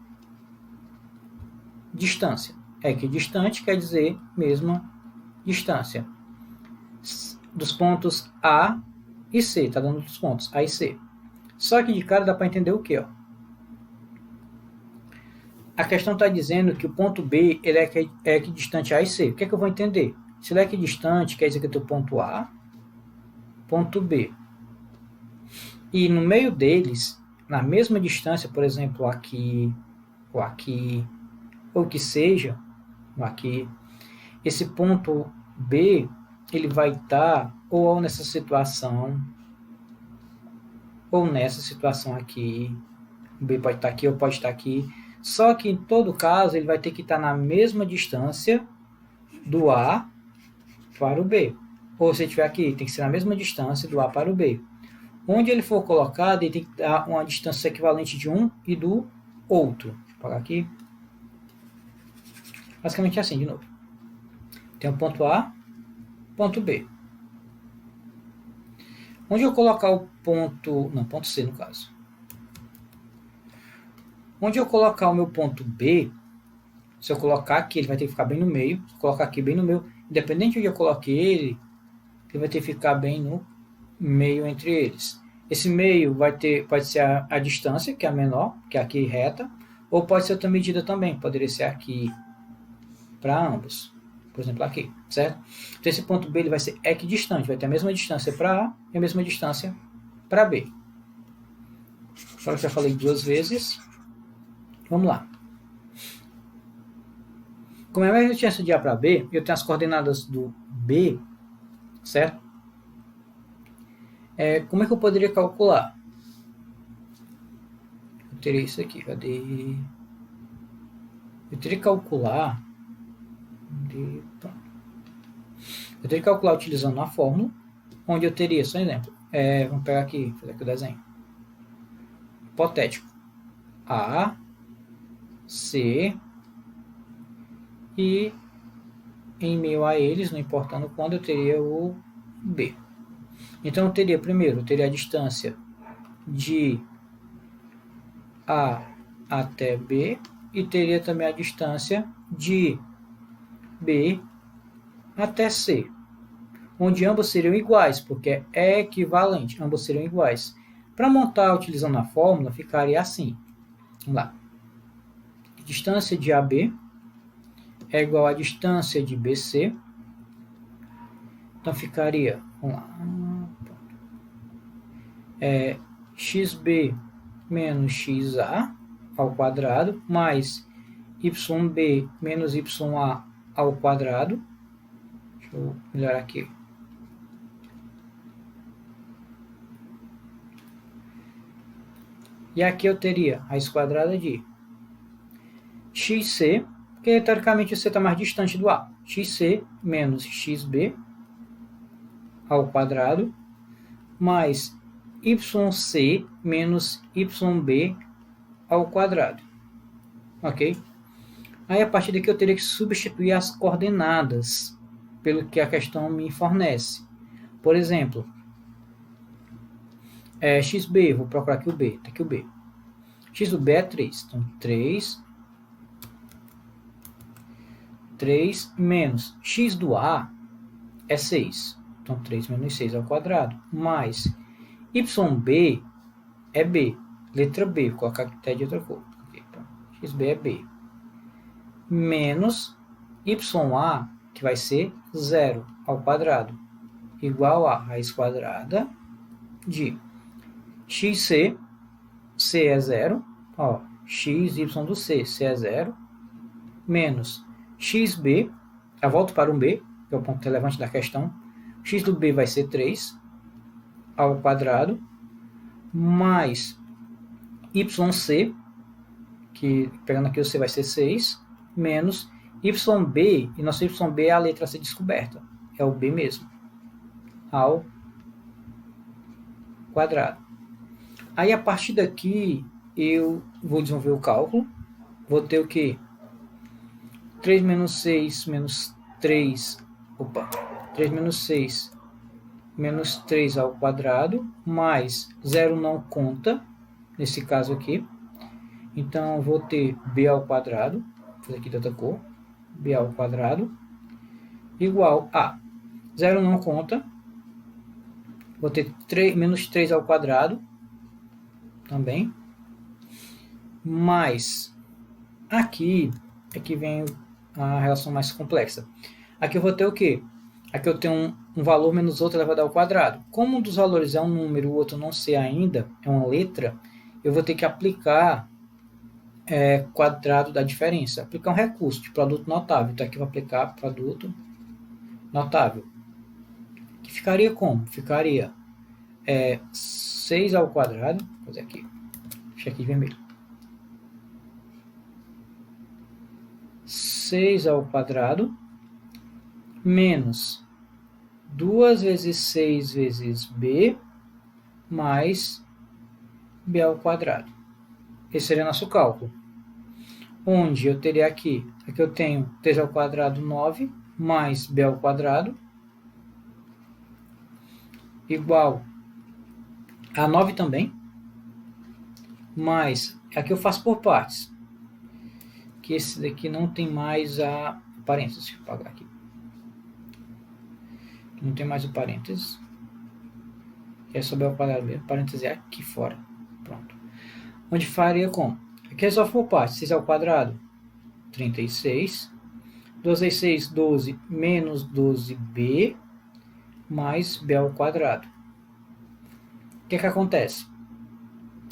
distância. Equidistante quer dizer mesma distância. Dos pontos A e C, tá dando dos pontos A e C. Só que de cara dá para entender o que, ó? A questão está dizendo que o ponto B ele é equidistante A e C. O que é que eu vou entender? Se ele é equidistante, quer dizer que eu tenho ponto A, ponto B. E no meio deles, na mesma distância, por exemplo, aqui, ou que seja, aqui, esse ponto B, ele vai estar ou nessa situação, ou nessa situação aqui. O B pode estar aqui ou pode estar aqui. Só que, em todo caso, ele vai ter que estar na mesma distância do A para o B. Ou se estiver aqui, tem que ser na mesma distância do A para o B. Onde ele for colocado, ele tem que dar uma distância equivalente de um e do outro. Deixa eu apagar aqui. Basicamente é assim, de novo. Tem o ponto A, ponto B. Onde eu colocar o ponto... Não, ponto C no caso. Onde eu colocar o meu ponto B, se eu colocar aqui, ele vai ter que ficar bem no meio. Se eu colocar aqui bem no meio, independente de onde eu coloque ele vai ter que ficar bem no meio entre eles. Esse meio pode ser a distância, que é a menor, que é aqui reta, ou pode ser outra medida também, poderia ser aqui para ambos. Por exemplo, aqui, certo? Então, esse ponto B ele vai ser equidistante, vai ter a mesma distância para A e a mesma distância para B. Agora que eu já falei 2 vezes, vamos lá. Como é a mesma distância de A para B, eu tenho as coordenadas do B, certo? Como é que eu poderia calcular? Eu teria isso aqui, cadê? Eu teria que calcular... Eu teria que calcular utilizando a fórmula, onde eu teria, só um exemplo, vamos pegar aqui, fazer aqui o desenho. Hipotético. A, C, e em meio a eles, não importando quando, eu teria o B. Então, eu teria a distância de A até B, e teria também a distância de B até C, onde ambos seriam iguais, porque é equivalente, ambos seriam iguais. Para montar utilizando a fórmula, ficaria assim. Vamos lá. A distância de AB é igual à distância de BC. Então ficaria, vamos lá, xb menos xa ao quadrado, mais yb menos ya ao quadrado. Deixa eu melhorar aqui. E aqui eu teria a raiz quadrada de xc, porque teoricamente o c está mais distante do A. xc menos xb ao quadrado, mais yc menos yb ao quadrado. Ok? Aí a partir daqui eu teria que substituir as coordenadas pelo que a questão me fornece. Por exemplo, xb, vou procurar aqui o b, tá aqui o b. x do b é 3. Então, 3 menos x do a é 6. Então, 3 menos 6 ao quadrado. Mais yb é b. Letra B. Vou colocar aqui até de outra cor. Xb é b. Menos ya, que vai ser 0 ao quadrado. Igual a raiz quadrada de xc, c é 0. Ó, x, y do c, c é 0. Menos xb, eu volto para um b, que é o ponto relevante da questão. X do b vai ser 3 ao quadrado, mais yc, que pegando aqui o c vai ser 6, menos yb, e nosso yb é a letra a ser descoberta, é o b mesmo, ao quadrado. Aí a partir daqui eu vou desenvolver o cálculo, vou ter o que? 3 menos 6 menos 3, 3 menos 6 menos 3 ao quadrado, mais 0 não conta, nesse caso aqui. Então, vou ter b ao quadrado, vou fazer aqui de outra cor, b ao quadrado, igual a 0 não conta, vou ter menos 3 ao quadrado, também, mais, aqui vem a relação mais complexa. Aqui eu vou ter o quê? Aqui eu tenho um valor menos outro elevado ao quadrado. Como um dos valores é um número, o outro não sei ainda, é uma letra, eu vou ter que aplicar quadrado da diferença. Aplicar um recurso de produto notável. Então aqui eu vou aplicar produto notável. Que ficaria como? Ficaria 6 ao quadrado. Vou fazer aqui. Deixa aqui vermelho. 6 ao quadrado menos 2 vezes 6 vezes b mais b ao quadrado. Esse seria nosso cálculo. Onde eu teria aqui eu tenho 3 ao quadrado 9 mais b ao quadrado igual a 9 também, mais, aqui eu faço por partes, que esse daqui não tem mais a parênteses, deixa eu apagar aqui. Não tem mais o parênteses. É sobre o quadrado mesmo. Parênteses é aqui fora. Pronto. Onde faria como? Aqui é só por partes. 6 ao quadrado, 36. 2 vezes 6, 12. Menos 12b. Mais b ao quadrado. O que acontece?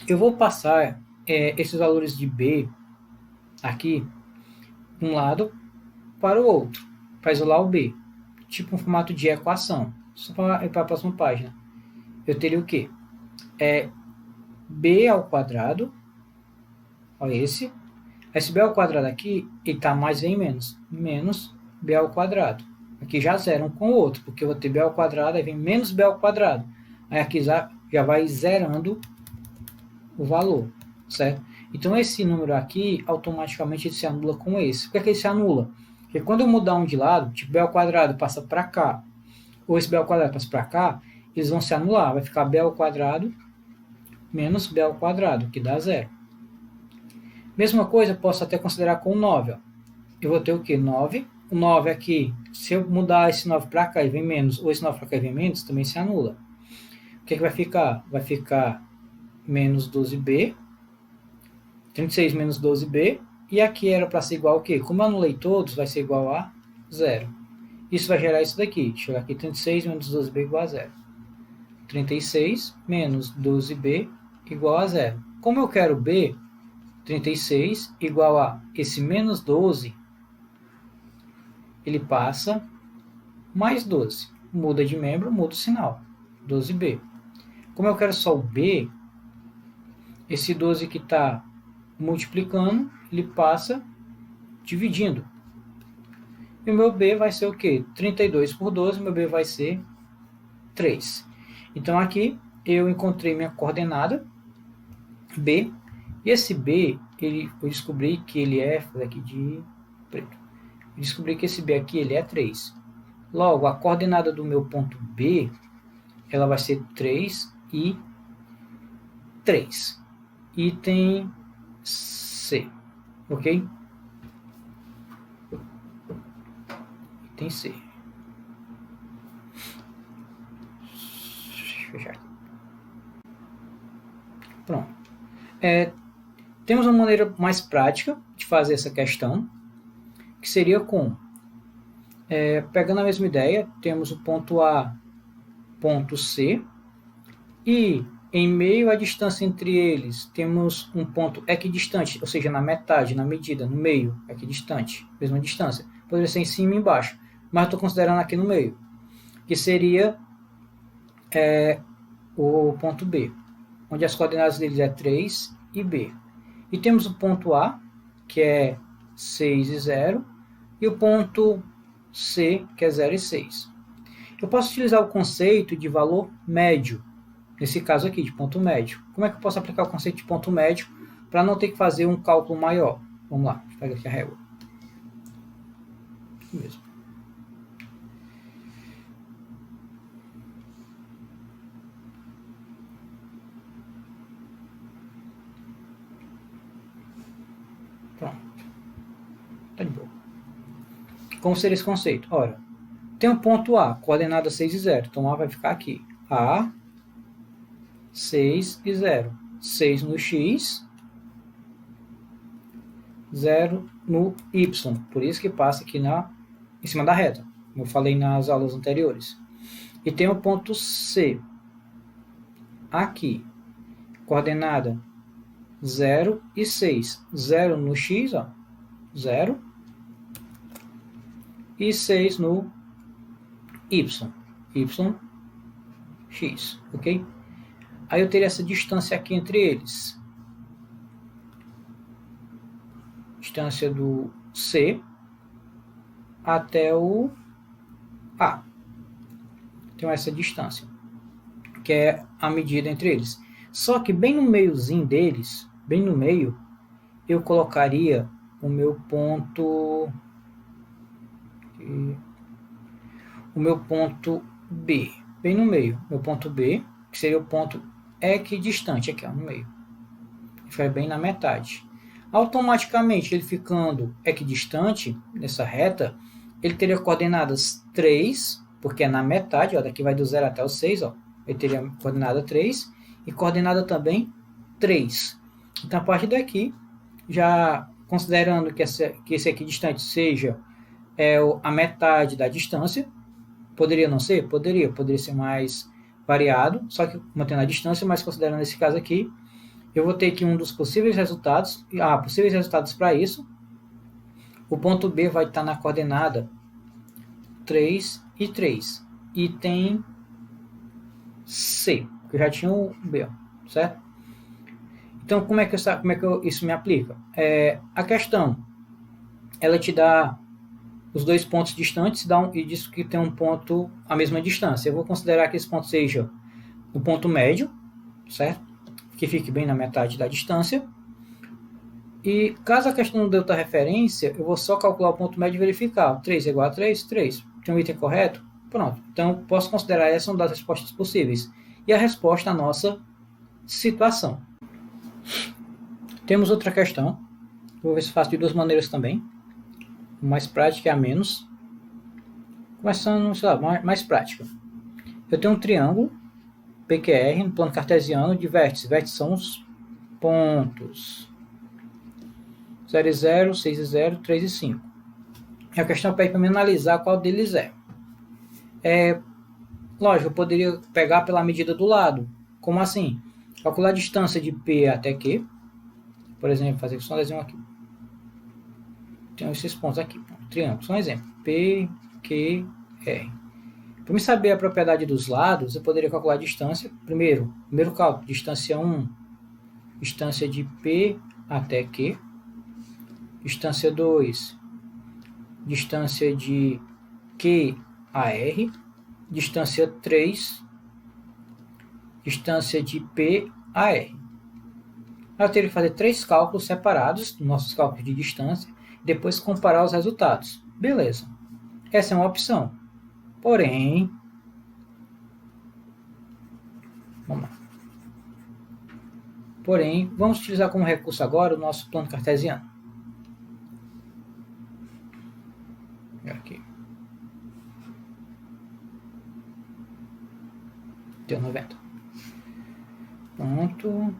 Eu vou passar esses valores de b aqui de um lado para o outro. Para isolar o b. Tipo um formato de equação. Só para ir para a próxima página. Eu teria o quê? B ao quadrado. Olha esse. Esse b ao quadrado aqui, ele está mais vem menos. Menos b ao quadrado. Aqui já zero um com o outro, porque eu vou ter b ao quadrado, aí vem menos b ao quadrado. Aí aqui já vai zerando o valor, certo? Então esse número aqui, automaticamente ele se anula com esse. Por que ele se anula? Porque quando eu mudar um de lado, tipo b ao quadrado passa para cá, ou esse b ao quadrado passa para cá, eles vão se anular. Vai ficar b ao quadrado menos b ao quadrado, que dá zero. Mesma coisa, eu posso até considerar com 9. Ó. Eu vou ter o que? 9. O 9 aqui, se eu mudar esse 9 para cá e vem menos, ou esse 9 para cá e vem menos, também se anula. O que vai ficar? Vai ficar menos 12b, 36 menos 12b, e aqui era para ser igual ao quê? Como eu anulei todos, vai ser igual a 0. Isso vai gerar isso daqui. Deixa eu olhar aqui, 36 menos 12b igual a 0. 36 menos 12b igual a 0. Como eu quero b, 36 igual a esse menos 12, ele passa mais 12. Muda de membro, muda o sinal. 12b. Como eu quero só o b, esse 12 que está multiplicando, ele passa dividindo. E o meu b vai ser o quê? 32 por 12, meu b vai ser 3. Então aqui eu encontrei minha coordenada b, e esse b, eu descobri que ele é, aqui de preto, eu descobri que esse b aqui ele é 3. Logo, a coordenada do meu ponto b, ela vai ser 3 e 3. Item C, ok? Item C. Deixa eu fechar aqui. Pronto. Temos uma maneira mais prática de fazer essa questão, que seria com, pegando a mesma ideia, temos o ponto A, ponto C, e em meio à distância entre eles, temos um ponto equidistante, ou seja, na metade, na medida, no meio, equidistante, mesma distância. Poderia ser em cima e embaixo, mas estou considerando aqui no meio, que seria o ponto B, onde as coordenadas deles é 3 e B. E temos o ponto A, que é 6 e 0, e o ponto C, que é 0 e 6. Eu posso utilizar o conceito de valor médio, nesse caso aqui, de ponto médio. Como é que eu posso aplicar o conceito de ponto médio para não ter que fazer um cálculo maior? Vamos lá, deixa eu pegar aqui a régua. Isso mesmo. Pronto. Tá de boa. Como seria esse conceito? Ora, tem um ponto A, coordenada 6 e 0. Então A vai ficar aqui. A, 6 e 0. 6 no X, 0 no Y. Por isso que passa aqui em cima da reta, como eu falei nas aulas anteriores. E tem o ponto C, aqui, coordenada 0 e 6. 0 no X, ó, 0, e 6 no Y, X, ok? Aí eu teria essa distância aqui entre eles. Distância do C até o A. Então essa distância, que é a medida entre eles. Só que bem no meiozinho deles, bem no meio, eu colocaria o meu ponto B, bem no meio, meu ponto B, que seria o ponto equidistante aqui, ó, no meio. Fica bem na metade. Automaticamente, ele ficando equidistante, nessa reta, ele teria coordenadas 3, porque é na metade, ó, daqui vai do 0 até o 6, ó, ele teria coordenada 3, e coordenada também 3. Então, a partir daqui, já considerando que esse equidistante seja a metade da distância, poderia não ser? Poderia ser mais variado, só que mantendo a distância, mas considerando esse caso aqui, eu vou ter aqui um dos possíveis resultados. Possíveis resultados para isso. O ponto B vai estar na coordenada 3 e 3. Item C, que eu já tinha o B, certo? Então, como é que isso me aplica? A questão, ela te dá os dois pontos distantes e diz que tem um ponto à mesma distância. Eu vou considerar que esse ponto seja o ponto médio, certo? Que fique bem na metade da distância. E caso a questão não dê outra referência, eu vou só calcular o ponto médio e verificar. 3 é igual a 3? 3. Tem um item correto? Pronto. Então, posso considerar essa uma das respostas possíveis. E a resposta à nossa situação. Temos outra questão. Vou ver se faço de duas maneiras também. A mais prática e a menos. Começando, sei lá, mais prática. Eu tenho um triângulo PQR no plano cartesiano de vértices. Vértices são os pontos 0 e 0, 6 e 0, 3 e 5. E a questão pede para me analisar qual deles é. Lógico, eu poderia pegar pela medida do lado. Como assim? Calcular a distância de P até Q. Por exemplo, fazer só um desenho aqui. Tem esses pontos aqui. Triângulo, só um exemplo. P, Q, R. Para me saber a propriedade dos lados, eu poderia calcular a distância. Primeiro cálculo, distância 1, distância de P até Q. Distância 2, distância de Q a R. Distância 3, distância de P a R. Eu teria que fazer 3 cálculos separados, nossos cálculos de distância, e depois comparar os resultados. Beleza. Essa é uma opção. Porém, vamos lá. Porém, vamos utilizar como recurso agora o nosso plano cartesiano. Aqui. Deu 90. Pronto.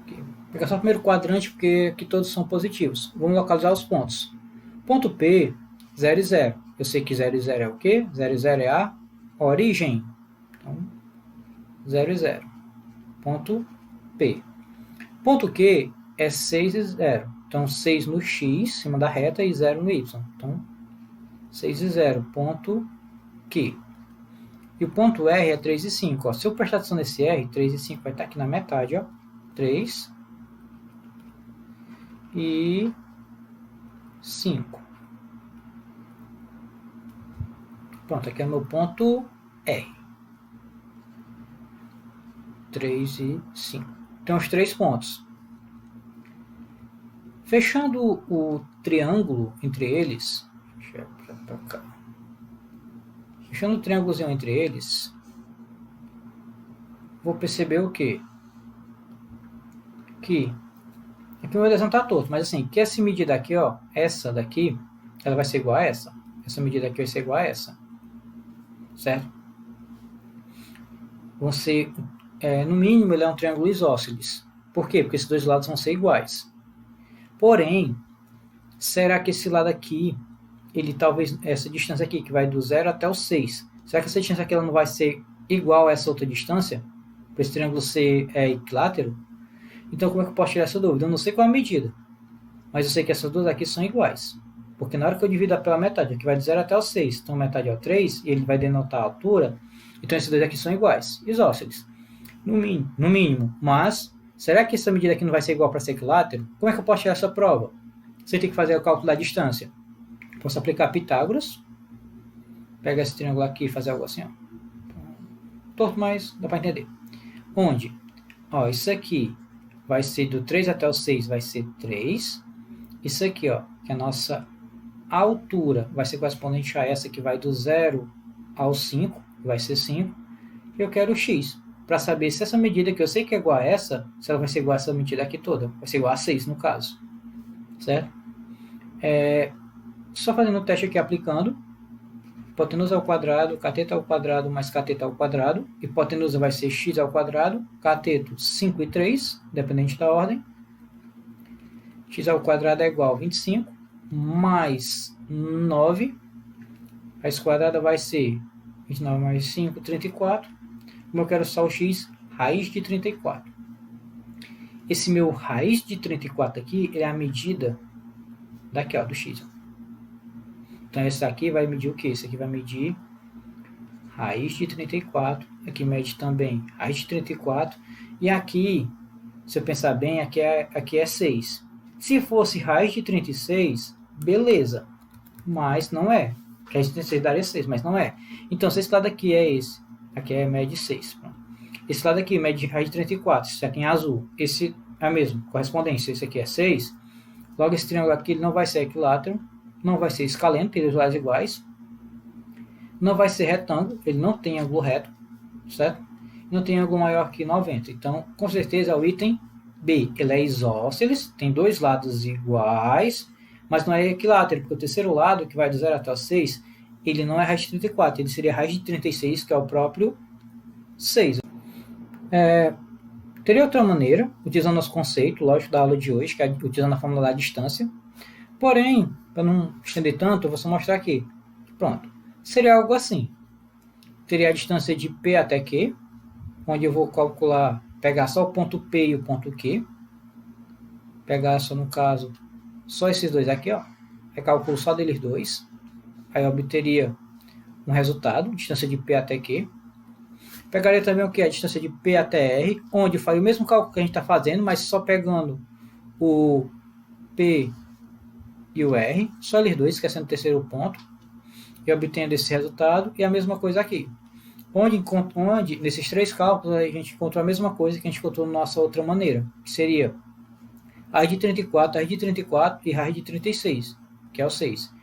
Vou pegar só o primeiro quadrante, porque aqui todos são positivos. Vamos localizar os pontos. Ponto P, 0 e 0. Eu sei que 0 e 0 é o quê? 0 e 0 é a origem. Então, 0 e 0. Ponto P. Ponto Q é 6 e 0. Então, 6 no X, em cima da reta, e 0 no Y. Então, 6 e 0. Ponto Q. E o ponto R é 3 e 5. Ó. Se eu prestar atenção nesse R, 3 e 5 vai estar aqui na metade. Ó. 3 e 5. Pronto, aqui é o meu ponto R. 3 e 5. Então, os 3 pontos. Fechando o triângulo entre eles, deixa eu pra cá. Fechando o triângulozinho entre eles, vou perceber o quê? Que aqui o meu desenho está torto, mas assim, que essa medida aqui, ó, essa daqui, ela vai ser igual a essa. Essa medida aqui vai ser igual a essa. Certo? Vão ser, no mínimo, ele é um triângulo isósceles. Por quê? Porque esses dois lados vão ser iguais. Porém, será que esse lado aqui, ele talvez, essa distância aqui, que vai do 0 até o 6, será que essa distância aqui ela não vai ser igual a essa outra distância? Para esse triângulo ser equilátero? Então, como é que eu posso tirar essa dúvida? Eu não sei qual é a medida, mas eu sei que essas duas aqui são iguais. Porque na hora que eu divido pela metade, aqui vai do 0 até o 6, então metade é o 3, e ele vai denotar a altura, então esses dois aqui são iguais, isósceles, no mínimo. Mas, será que essa medida aqui não vai ser igual para ser equilátero? Como é que eu posso tirar essa prova? Você tem que fazer o cálculo da distância. Posso aplicar Pitágoras, pegar esse triângulo aqui e fazer algo assim, ó. Torto, mas dá para entender. Onde? Ó, isso aqui vai ser do 3 até o 6, vai ser 3. Isso aqui, ó, que é a nossa altura, vai ser correspondente a essa que vai do 0 ao 5, vai ser 5. E eu quero o x, para saber se essa medida que eu sei que é igual a essa, se ela vai ser igual a essa medida aqui toda. Vai ser igual a 6, no caso. Certo? Só fazendo o teste aqui, aplicando. Hipotenusa ao quadrado, cateto ao quadrado mais cateto ao quadrado. Hipotenusa vai ser x ao quadrado, cateto 5 e 3, dependente da ordem. X ao quadrado é igual a 25, mais 9. A raiz quadrada vai ser 29 mais 5, 34. Como eu quero só o x, raiz de 34. Esse meu raiz de 34 aqui, ele é a medida daqui, ó, do x. Então, esse aqui vai medir o quê? Esse aqui vai medir raiz de 34. Aqui mede também raiz de 34. E aqui, se eu pensar bem, aqui é 6. Se fosse raiz de 36, beleza. Mas não é. Que a gente daria 6, mas não é. Então, se esse lado aqui é esse, aqui é mede 6. Esse lado aqui mede raiz de 34, esse aqui em azul. Esse é a mesma correspondência, esse aqui é 6. Logo, esse triângulo aqui ele não vai ser equilátero, não vai ser escaleno, tem os lados iguais. Não vai ser retângulo, ele não tem ângulo reto, certo? Não tem ângulo maior que 90. Então, com certeza, é o item B. Ele é isósceles, tem dois lados iguais, mas não é equilátero, porque o terceiro lado, que vai do 0 até o 6, ele não é raiz de 34, ele seria raiz de 36, que é o próprio 6. Teria outra maneira, utilizando nosso conceito, lógico, da aula de hoje, que é utilizando a fórmula da distância. Porém, para não estender tanto, eu vou só mostrar aqui. Pronto. Seria algo assim. Teria a distância de P até Q, onde eu vou calcular, pegar só o ponto P e o ponto Q. Pegar só, no caso, só esses dois aqui, ó. Recalculo só deles dois. Aí eu obteria um resultado, distância de P até Q. Pegaria também o que? A distância de P até R, onde eu faria o mesmo cálculo que a gente está fazendo, mas só pegando o P e o R, só eles dois, esquecendo o terceiro ponto, e obtendo esse resultado, e a mesma coisa aqui. Onde nesses três cálculos, a gente encontrou a mesma coisa que a gente encontrou na nossa outra maneira, que seria raiz de 34, raiz de 34 e raiz de 36, que é o 6,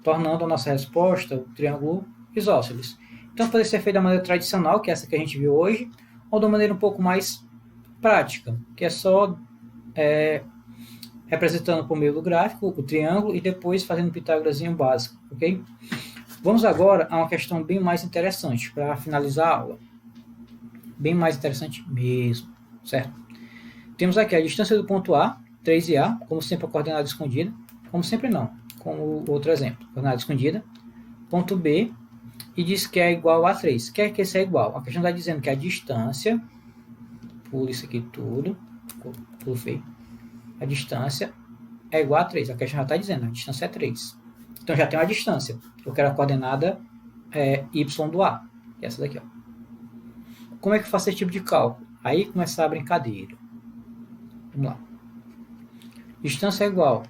tornando a nossa resposta o triângulo isósceles. Então pode ser feito da maneira tradicional, que é essa que a gente viu hoje, ou da maneira um pouco mais prática, que é só representando por meio do gráfico o triângulo e depois fazendo um Pitágorazinho básico, ok? Vamos agora a uma questão bem mais interessante para finalizar a aula. Bem mais interessante mesmo, certo? Temos aqui a distância do ponto A, 3,A, como sempre a coordenada escondida, como sempre não, como outro exemplo, coordenada escondida, ponto B, e diz que é igual a 3. Quer que isso é igual? A questão está dizendo que a distância, pulo isso aqui tudo, pulo feio, a distância é igual a 3. A questão já está dizendo, a distância é 3. Então já tem uma distância. Eu quero a coordenada y do A, que é essa daqui. Ó. Como é que eu faço esse tipo de cálculo? Aí começa a brincadeira. Vamos lá. Distância é igual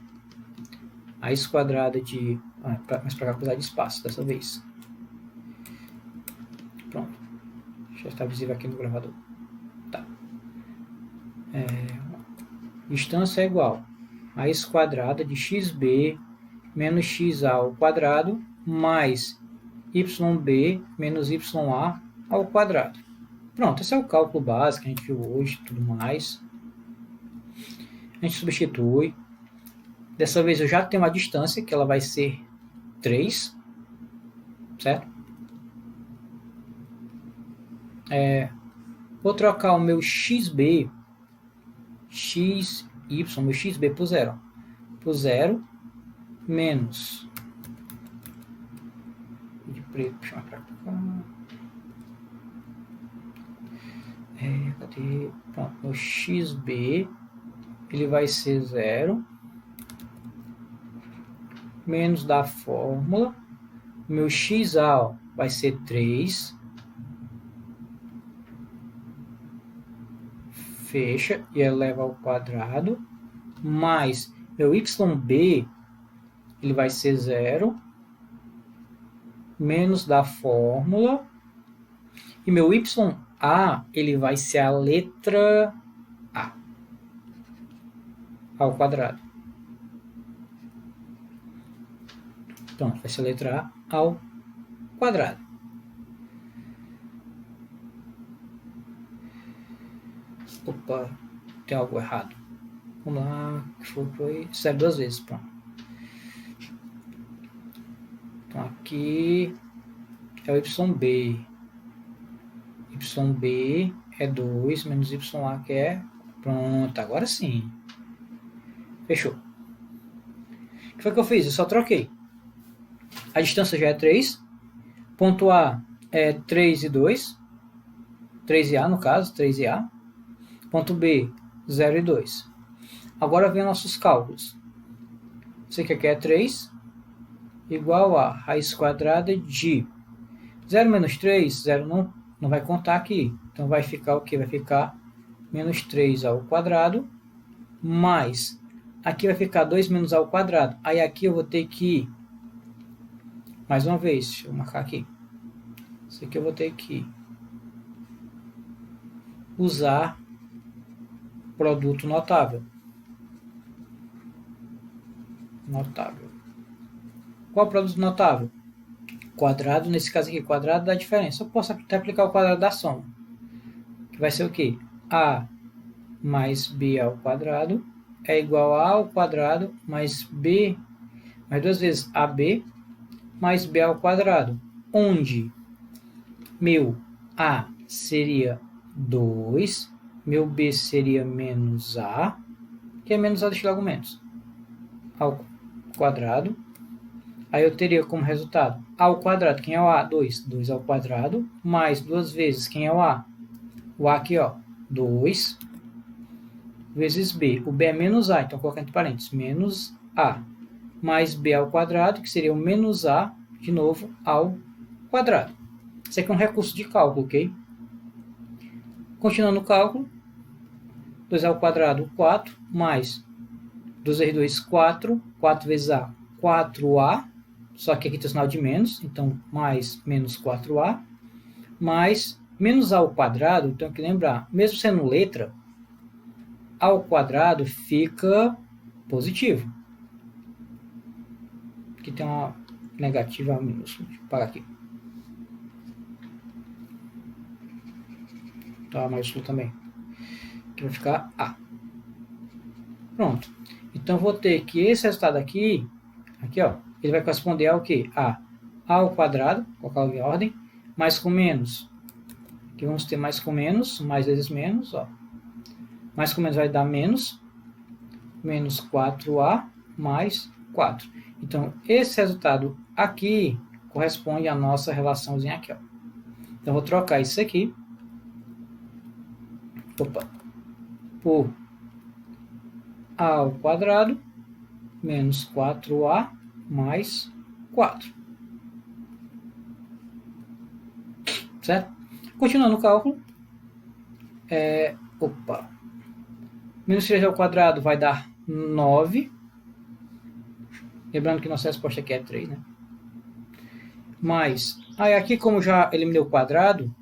a raiz quadrada de... mas para cá precisar de espaço dessa vez. Pronto. Já está visível aqui no gravador. Tá. Distância é igual a raiz quadrada de xb menos xa ao quadrado mais yb menos ya ao quadrado. Pronto, esse é o cálculo básico que a gente viu hoje e tudo mais. A gente substitui. Dessa vez eu já tenho uma distância, que ela vai ser 3, certo? Vou trocar o meu xb, meu xb por zero. Por zero menos... de preto, puxar pra cá. Cadê? Pronto, meu xb ele vai ser 0 menos da fórmula, meu xa vai ser 3, fecha e eleva ao quadrado, mais meu yb ele vai ser 0 menos da fórmula, e meu ya ele vai ser a letra A ao quadrado. Então, vai ser a letra A ao quadrado. Opa, tem algo errado. Vamos lá, que foi 0 duas vezes, pronto. Então, aqui é o YB. YB é 2 menos YA, que é... Pronto, agora sim. Fechou. O que foi que eu fiz? Eu só troquei. A distância já é 3. Ponto A é 3 e 2. 3A no caso, 3A. Ponto B, 0 e 2. Agora vem nossos cálculos. Isso aqui é 3 igual a raiz quadrada de 0 menos 3, 0 não vai contar aqui. Então vai ficar o que? Vai ficar menos 3 ao quadrado mais... Aqui vai ficar 2 menos a ao quadrado. Aí aqui eu vou ter que... Mais uma vez, deixa eu marcar aqui. Isso aqui eu vou ter que usar produto notável. Notável. Qual é o produto notável? Quadrado, nesse caso aqui, quadrado da diferença. Eu posso até aplicar o quadrado da soma. Que vai ser o quê? A mais B ao quadrado é igual a ao quadrado mais B, mais duas vezes AB mais B ao quadrado. Onde meu A seria 2, meu B seria menos A, que é menos A, deixa logo menos, ao quadrado. Aí eu teria como resultado A ao quadrado, quem é o A? 2. 2 ao quadrado, mais duas vezes, quem é o A? O A aqui, ó, 2, vezes B. O B é menos A, então coloca entre parênteses, menos A, mais B ao quadrado, que seria o menos A, de novo, ao quadrado. Isso aqui é um recurso de cálculo, ok? Continuando o cálculo, 2 ao quadrado, 4, mais 2 vezes 2, 4, 4 vezes A, 4A, só que aqui tem o sinal de menos, então mais menos 4A, mais menos A ao quadrado, tenho que lembrar, mesmo sendo letra, A ao quadrado fica positivo. Aqui tem uma negativa minúscula, deixa eu parar aqui. tá? Maiúsculo também. Que vai ficar A. Pronto. Então, vou ter que esse resultado aqui, ó, ele vai corresponder ao quê? A ao quadrado, colocar em ordem, mais com menos. Aqui vamos ter mais com menos, mais vezes menos, ó. Mais com menos vai dar menos 4A mais 4. Então, esse resultado aqui corresponde à nossa relaçãozinha aqui, ó. Então, vou trocar isso aqui por A ao quadrado menos 4A mais 4. Certo? Continuando o cálculo. Menos 3 ao quadrado vai dar 9. Lembrando que nossa resposta aqui é 3, né? Mas, aí aqui como já eliminei o quadrado,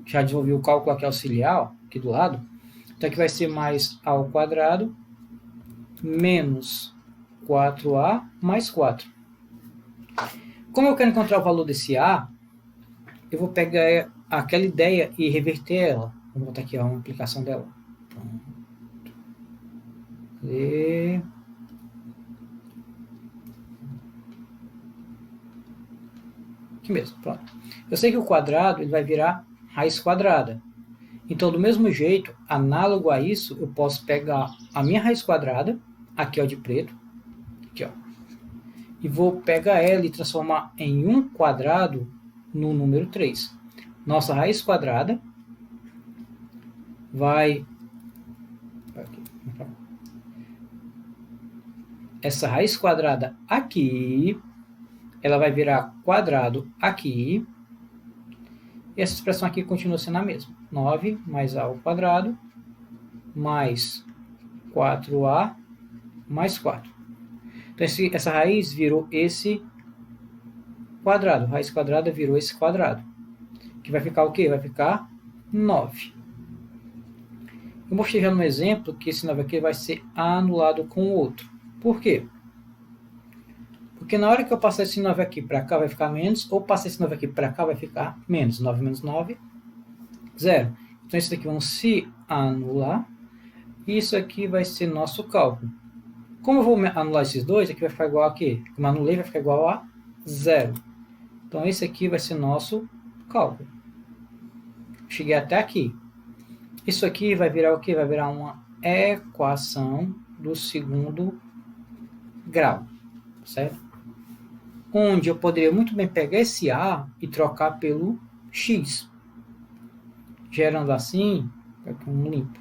já desenvolvi o cálculo aqui auxiliar, ó, aqui do lado. Então aqui vai ser mais A ao quadrado menos 4A mais 4. Como eu quero encontrar o valor desse A, eu vou pegar aquela ideia e reverter ela. Vou botar aqui uma aplicação dela. E... aqui mesmo, pronto. Eu sei que o quadrado ele vai virar raiz quadrada. Então, do mesmo jeito, análogo a isso, eu posso pegar a minha raiz quadrada, aqui ó, de preto, aqui ó, e vou pegar ela e transformar em 1 quadrado no número 3. Nossa raiz quadrada vai... essa raiz quadrada aqui, ela vai virar quadrado aqui, e essa expressão aqui continua sendo a mesma. 9 mais A ao quadrado, mais 4A mais 4. Então, essa raiz virou esse quadrado. Raiz quadrada virou esse quadrado. Que vai ficar o quê? Vai ficar 9. Eu mostrei já no exemplo que esse 9 aqui vai ser anulado com o outro. Por quê? Porque na hora que eu passar esse 9 aqui para cá vai ficar menos, ou passar esse 9 aqui para cá vai ficar menos. 9 menos 9, 0. Então, isso daqui vão se anular. E isso aqui vai ser nosso cálculo. Como eu vou anular esses dois, aqui vai ficar igual a quê? Como eu anulei, vai ficar igual a 0. Então, esse aqui vai ser nosso cálculo. Cheguei até aqui. Isso aqui vai virar o quê? Vai virar uma equação do segundo grau. Certo? Onde eu poderia muito bem pegar esse A e trocar pelo X. Gerando assim, aqui um limpo.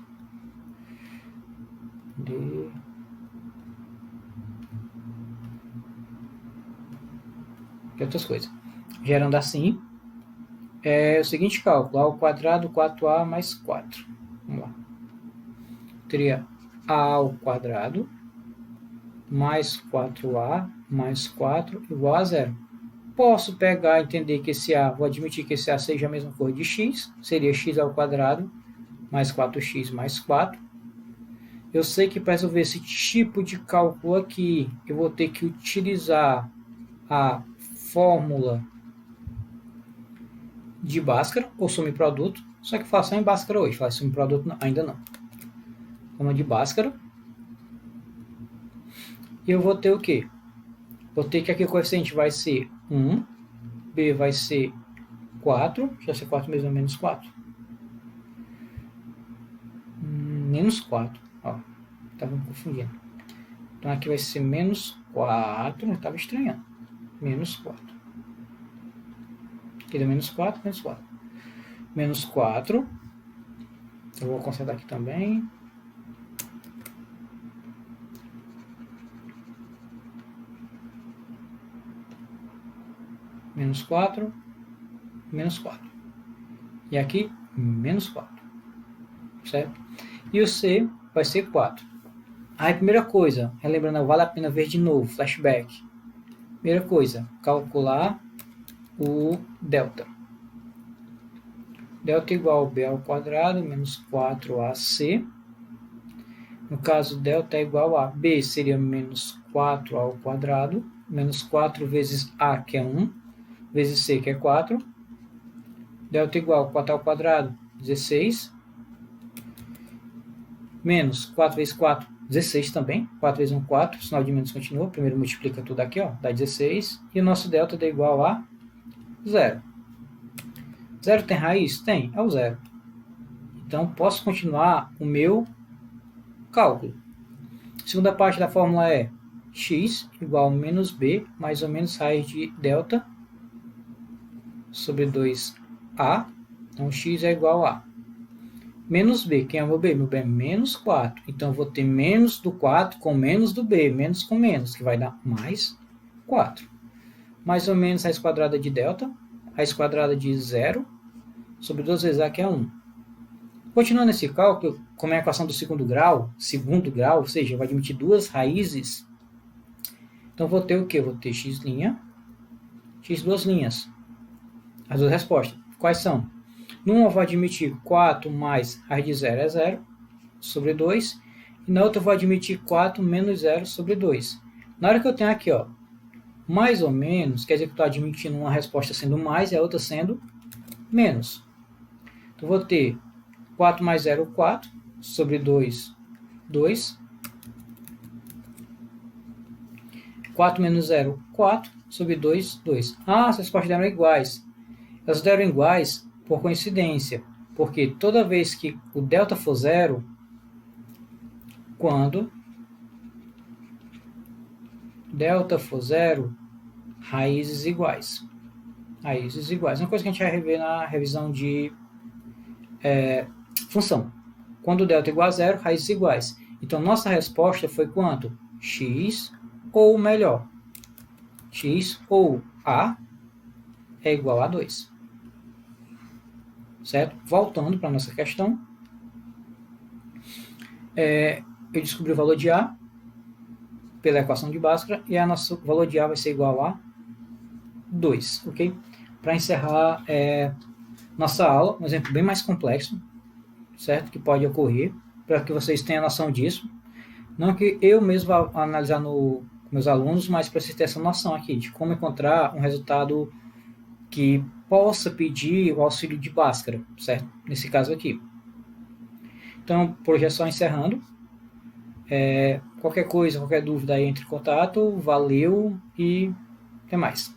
E outras coisas. Gerando assim, é o seguinte cálculo, A ao quadrado, 4A mais 4. Vamos lá. Teria A ao quadrado mais 4A mais 4 igual a 0. Posso pegar e entender que esse A, vou admitir que esse A seja a mesma coisa de x, seria x ao quadrado mais 4x mais 4. Eu sei que para resolver esse tipo de cálculo aqui, eu vou ter que utilizar a fórmula de Bhaskara, ou sumi-produto, só que faço em Bhaskara hoje, faço sumi-produto ainda não. Fórmula de Bhaskara. E eu vou ter o quê? Vou ter que aqui o coeficiente vai ser 1, B vai ser 4, já ser 4 mesmo menos 4. Menos 4, ó, estava me confundindo. Então aqui vai ser menos 4, eu estava estranhando. Menos 4. Aqui deu menos 4, menos 4. Menos 4. Eu vou consertar aqui também. Menos 4. Menos 4. E aqui, menos 4. Certo? E o C vai ser 4. Aí, primeira coisa, relembrando, vale a pena ver de novo, flashback. Primeira coisa, calcular o delta. Delta igual a B ao quadrado menos 4AC. No caso, delta é igual a B seria menos 4 ao quadrado, menos 4 vezes A, que é 1, vezes C, que é 4. Delta igual a 4 ao quadrado, 16, menos 4 vezes 4, 16 também. 4 vezes 1, 4, sinal de menos continua. Primeiro multiplica tudo aqui, ó, dá 16. E o nosso delta dá igual a 0. 0 tem raiz? Tem, é o 0. Então, posso continuar o meu cálculo. A segunda parte da fórmula é x igual a menos b, mais ou menos raiz de delta sobre 2a. Então, x é igual a menos b. Quem é o meu b? Meu b é menos 4. Então, eu vou ter menos do 4 com menos do b. Menos com menos, que vai dar mais 4. Mais ou menos raiz quadrada de delta. Raiz quadrada de 0 sobre 2 vezes a, que é 1. Continuando esse cálculo, como é a equação do segundo grau, ou seja, vai admitir duas raízes. Então, vou ter o quê? Vou ter x', x duas linhas. As duas respostas. Quais são? Numa eu vou admitir 4 mais raiz de 0 é 0, sobre 2. E na outra eu vou admitir 4 menos 0 sobre 2. Na hora que eu tenho aqui, ó, mais ou menos, quer dizer que eu estou admitindo uma resposta sendo mais e a outra sendo menos. Então, vou ter 4 mais 0, 4, sobre 2, 2. 4 menos 0, 4, sobre 2, 2. Ah, as respostas deram iguais. Elas deram iguais por coincidência, porque toda vez que o delta for 0, quando delta for 0, raízes iguais. Raízes iguais. Uma coisa que a gente vai rever na revisão de função. Quando o delta é igual a 0, raízes iguais. Então, nossa resposta foi quanto? X, ou melhor, x ou a é igual a 2. Certo? Voltando para a nossa questão. Eu descobri o valor de a pela equação de Bhaskara e o nosso valor de a vai ser igual a 2. Ok? Para encerrar nossa aula, um exemplo bem mais complexo, certo? Que pode ocorrer, para que vocês tenham noção disso. Não que eu mesmo vá analisar com meus alunos, mas para vocês terem essa noção aqui de como encontrar um resultado que possa pedir o auxílio de Bhaskara, certo? Nesse caso aqui. Então, por hoje é só encerrando. Qualquer coisa, qualquer dúvida aí, entre em contato. Valeu e até mais.